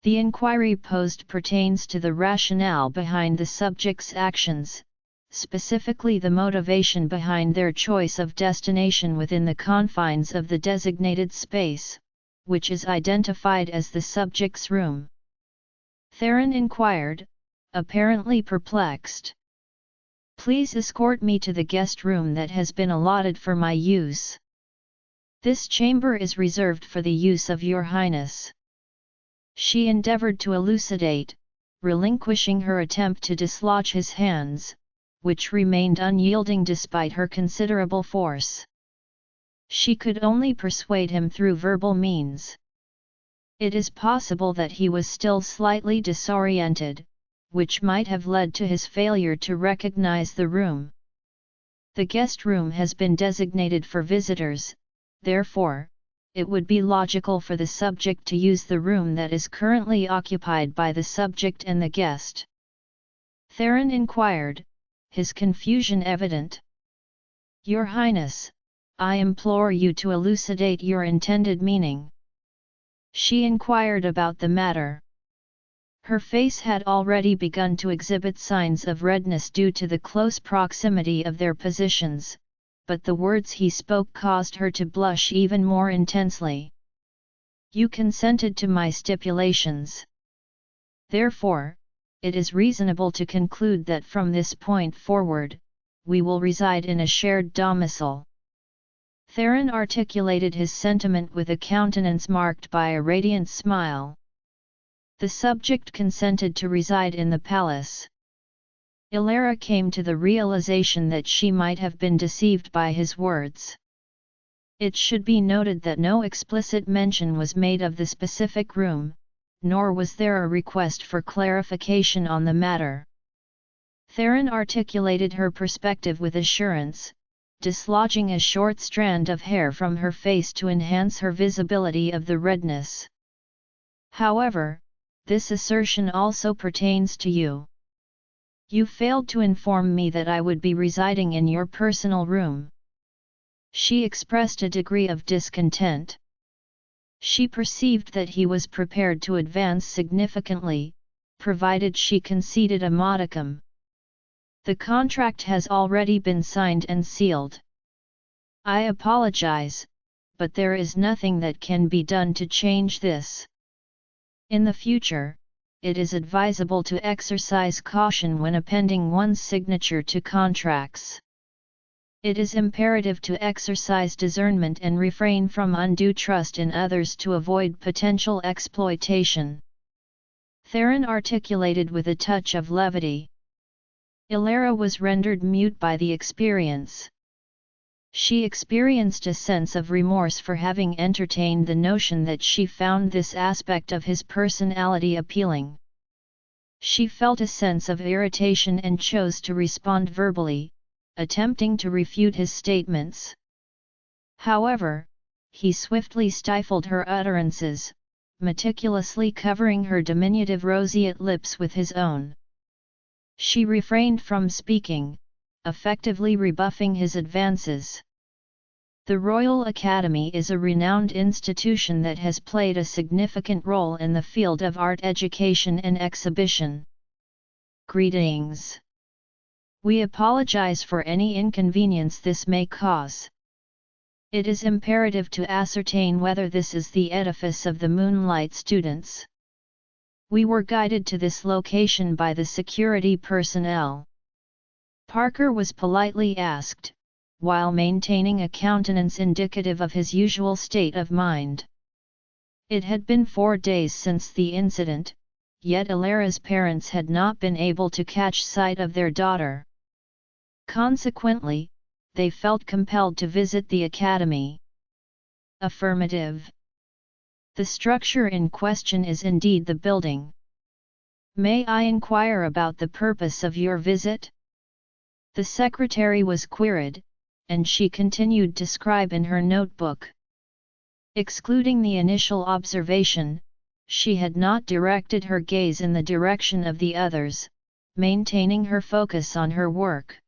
[SPEAKER 1] The inquiry posed pertains to the rationale behind the subject's actions, specifically the motivation behind their choice of destination within the confines of the designated space, which is identified as the subject's room. Theron inquired, apparently perplexed. "Please escort me to the guest room that has been allotted for my use. This chamber is reserved for the use of your Highness." She endeavored to elucidate, relinquishing her attempt to dislodge his hands, which remained unyielding despite her considerable force. She could only persuade him through verbal means. It is possible that he was still slightly disoriented, which might have led to his failure to recognize the room. The guest room has been designated for visitors, therefore, it would be logical for the subject to use the room that is currently occupied by the subject and the guest. Theron inquired, his confusion evident. "Your Highness, I implore you to elucidate your intended meaning." She inquired about the matter. Her face had already begun to exhibit signs of redness due to the close proximity of their positions, but the words he spoke caused her to blush even more intensely. "You consented to my stipulations. Therefore, it is reasonable to conclude that from this point forward, we will reside in a shared domicile." Theron articulated his sentiment with a countenance marked by a radiant smile. The subject consented to reside in the palace. Elara came to the realization that she might have been deceived by his words. It should be noted that no explicit mention was made of the specific room, nor was there a request for clarification on the matter. Theron articulated her perspective with assurance, dislodging a short strand of hair from her face to enhance her visibility of the redness. "However, this assertion also pertains to you. You failed to inform me that I would be residing in your personal room." She expressed a degree of discontent. She perceived that he was prepared to advance significantly, provided she conceded a modicum. "The contract has already been signed and sealed. I apologize, but there is nothing that can be done to change this. In the future, it is advisable to exercise caution when appending one's signature to contracts. It is imperative to exercise discernment and refrain from undue trust in others to avoid potential exploitation." Theron articulated with a touch of levity. Elara was rendered mute by the experience. She experienced a sense of remorse for having entertained the notion that she found this aspect of his personality appealing. She felt a sense of irritation and chose to respond verbally, attempting to refute his statements. However, he swiftly stifled her utterances, meticulously covering her diminutive roseate lips with his own. She refrained from speaking, effectively rebuffing his advances. The Royal Academy is a renowned institution that has played a significant role in the field of art education and exhibition. Greetings. We apologize for any inconvenience this may cause. It is imperative to ascertain whether this is the edifice of the Moonlight students. We were guided to this location by the security personnel. Parker was politely asked, while maintaining a countenance indicative of his usual state of mind. It had been 4 days since the incident, yet Elara's parents had not been able to catch sight of their daughter. Consequently, they felt compelled to visit the academy. Affirmative. The structure in question is indeed the building. May I inquire about the purpose of your visit? The secretary was queried, and she continued to scribe in her notebook. Excluding the initial observation, she had not directed her gaze in the direction of the others, maintaining her focus on her work.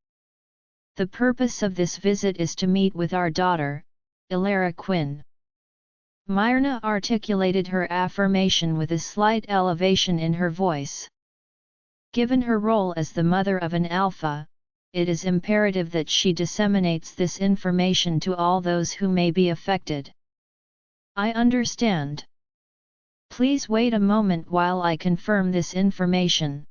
[SPEAKER 1] The purpose of this visit is to meet with our daughter, Elara Quinn. Myrna articulated her affirmation with a slight elevation in her voice. Given her role as the mother of an alpha, it is imperative that she disseminates this information to all those who may be affected. I understand. Please wait a moment while I confirm this information.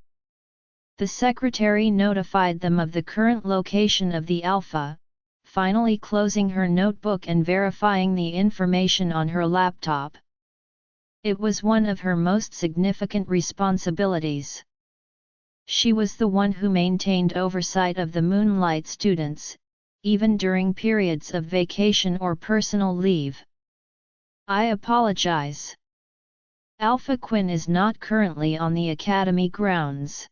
[SPEAKER 1] The secretary notified them of the current location of the Alpha, finally closing her notebook and verifying the information on her laptop. It was one of her most significant responsibilities. She was the one who maintained oversight of the Moonlight students, even during periods of vacation or personal leave. I apologize. Alpha Quinn is not currently on the academy grounds.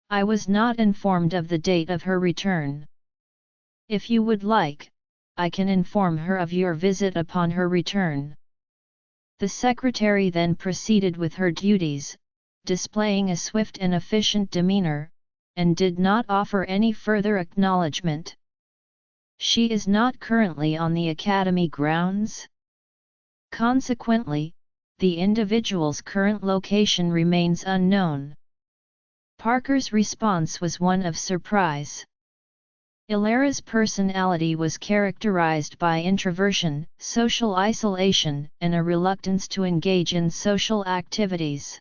[SPEAKER 1] I was not informed of the date of her return. If you would like, I can inform her of your visit upon her return. The secretary then proceeded with her duties, displaying a swift and efficient demeanor, and did not offer any further acknowledgement. She is not currently on the academy grounds. Consequently, the individual's current location remains unknown. Parker's response was one of surprise. Elara's personality was characterized by introversion, social isolation, and a reluctance to engage in social activities.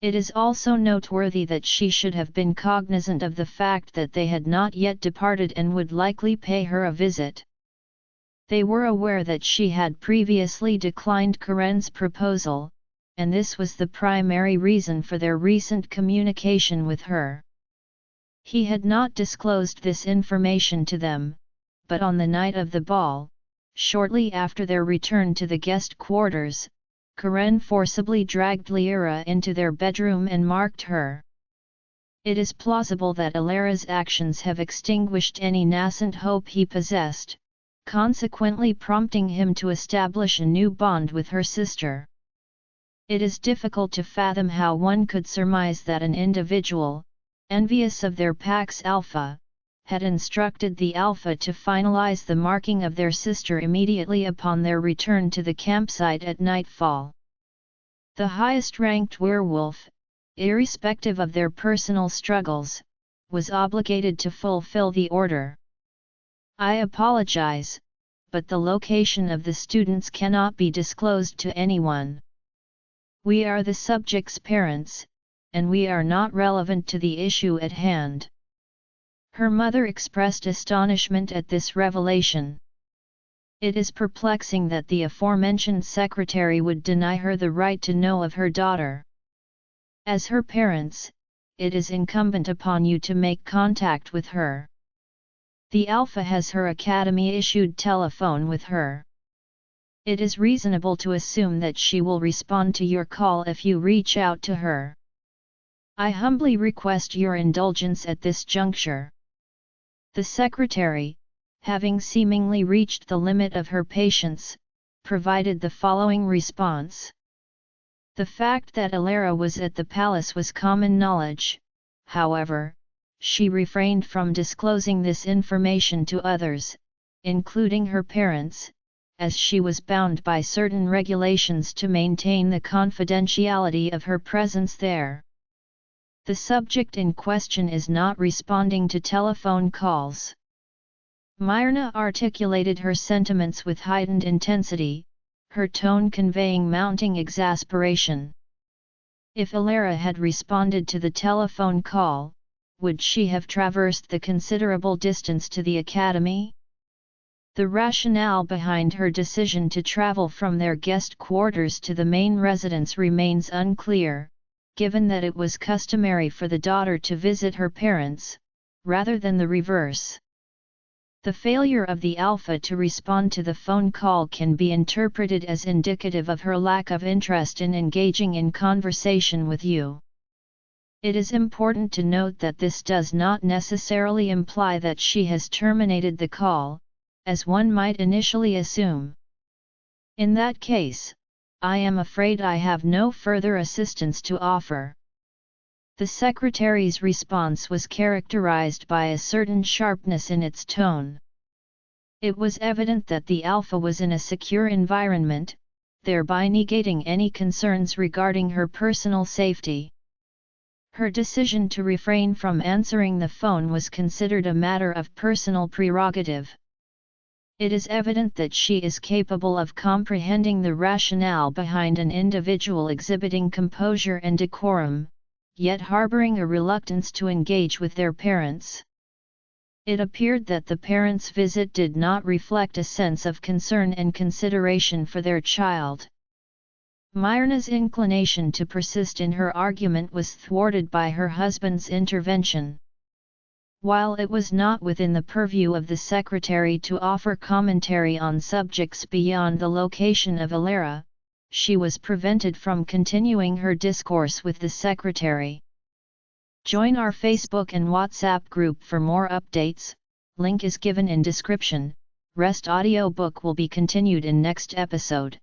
[SPEAKER 1] It is also noteworthy that she should have been cognizant of the fact that they had not yet departed and would likely pay her a visit. They were aware that she had previously declined Karen's proposal, and this was the primary reason for their recent communication with her. He had not disclosed this information to them, but on the night of the ball, shortly after their return to the guest quarters, Karen forcibly dragged Elara into their bedroom and marked her. It is plausible that Elara's actions have extinguished any nascent hope he possessed, consequently prompting him to establish a new bond with her sister. It is difficult to fathom how one could surmise that an individual, envious of their Pax Alpha, had instructed the Alpha to finalize the marking of their sister immediately upon their return to the campsite at nightfall. The highest-ranked werewolf, irrespective of their personal struggles, was obligated to fulfill the order. I apologize, but the location of the students cannot be disclosed to anyone. We are the subject's parents, and we are not relevant to the issue at hand. Her mother expressed astonishment at this revelation. It is perplexing that the aforementioned secretary would deny her the right to know of her daughter. As her parents, it is incumbent upon you to make contact with her. The Alpha has her academy-issued telephone with her. It is reasonable to assume that she will respond to your call if you reach out to her. I humbly request your indulgence at this juncture. The secretary, having seemingly reached the limit of her patience, provided the following response. The fact that Elara was at the palace was common knowledge, however, she refrained from disclosing this information to others, including her parents, as she was bound by certain regulations to maintain the confidentiality of her presence there. The subject in question is not responding to telephone calls. Myrna articulated her sentiments with heightened intensity, her tone conveying mounting exasperation. If Elara had responded to the telephone call, would she have traversed the considerable distance to the academy? The rationale behind her decision to travel from their guest quarters to the main residence remains unclear, given that it was customary for the daughter to visit her parents, rather than the reverse. The failure of the alpha to respond to the phone call can be interpreted as indicative of her lack of interest in engaging in conversation with you. It is important to note that this does not necessarily imply that she has terminated the call, as one might initially assume. In that case, I am afraid I have no further assistance to offer. The secretary's response was characterized by a certain sharpness in its tone. It was evident that the alpha was in a secure environment, thereby negating any concerns regarding her personal safety. Her decision to refrain from answering the phone was considered a matter of personal prerogative. It is evident that she is capable of comprehending the rationale behind an individual exhibiting composure and decorum, yet harboring a reluctance to engage with their parents. It appeared that the parents' visit did not reflect a sense of concern and consideration for their child. Myrna's inclination to persist in her argument was thwarted by her husband's intervention. While it was not within the purview of the secretary to offer commentary on subjects beyond the location of Elara, she was prevented from continuing her discourse with the secretary. Join our Facebook and WhatsApp group for more updates, link is given in description. Rest audiobook will be continued in next episode.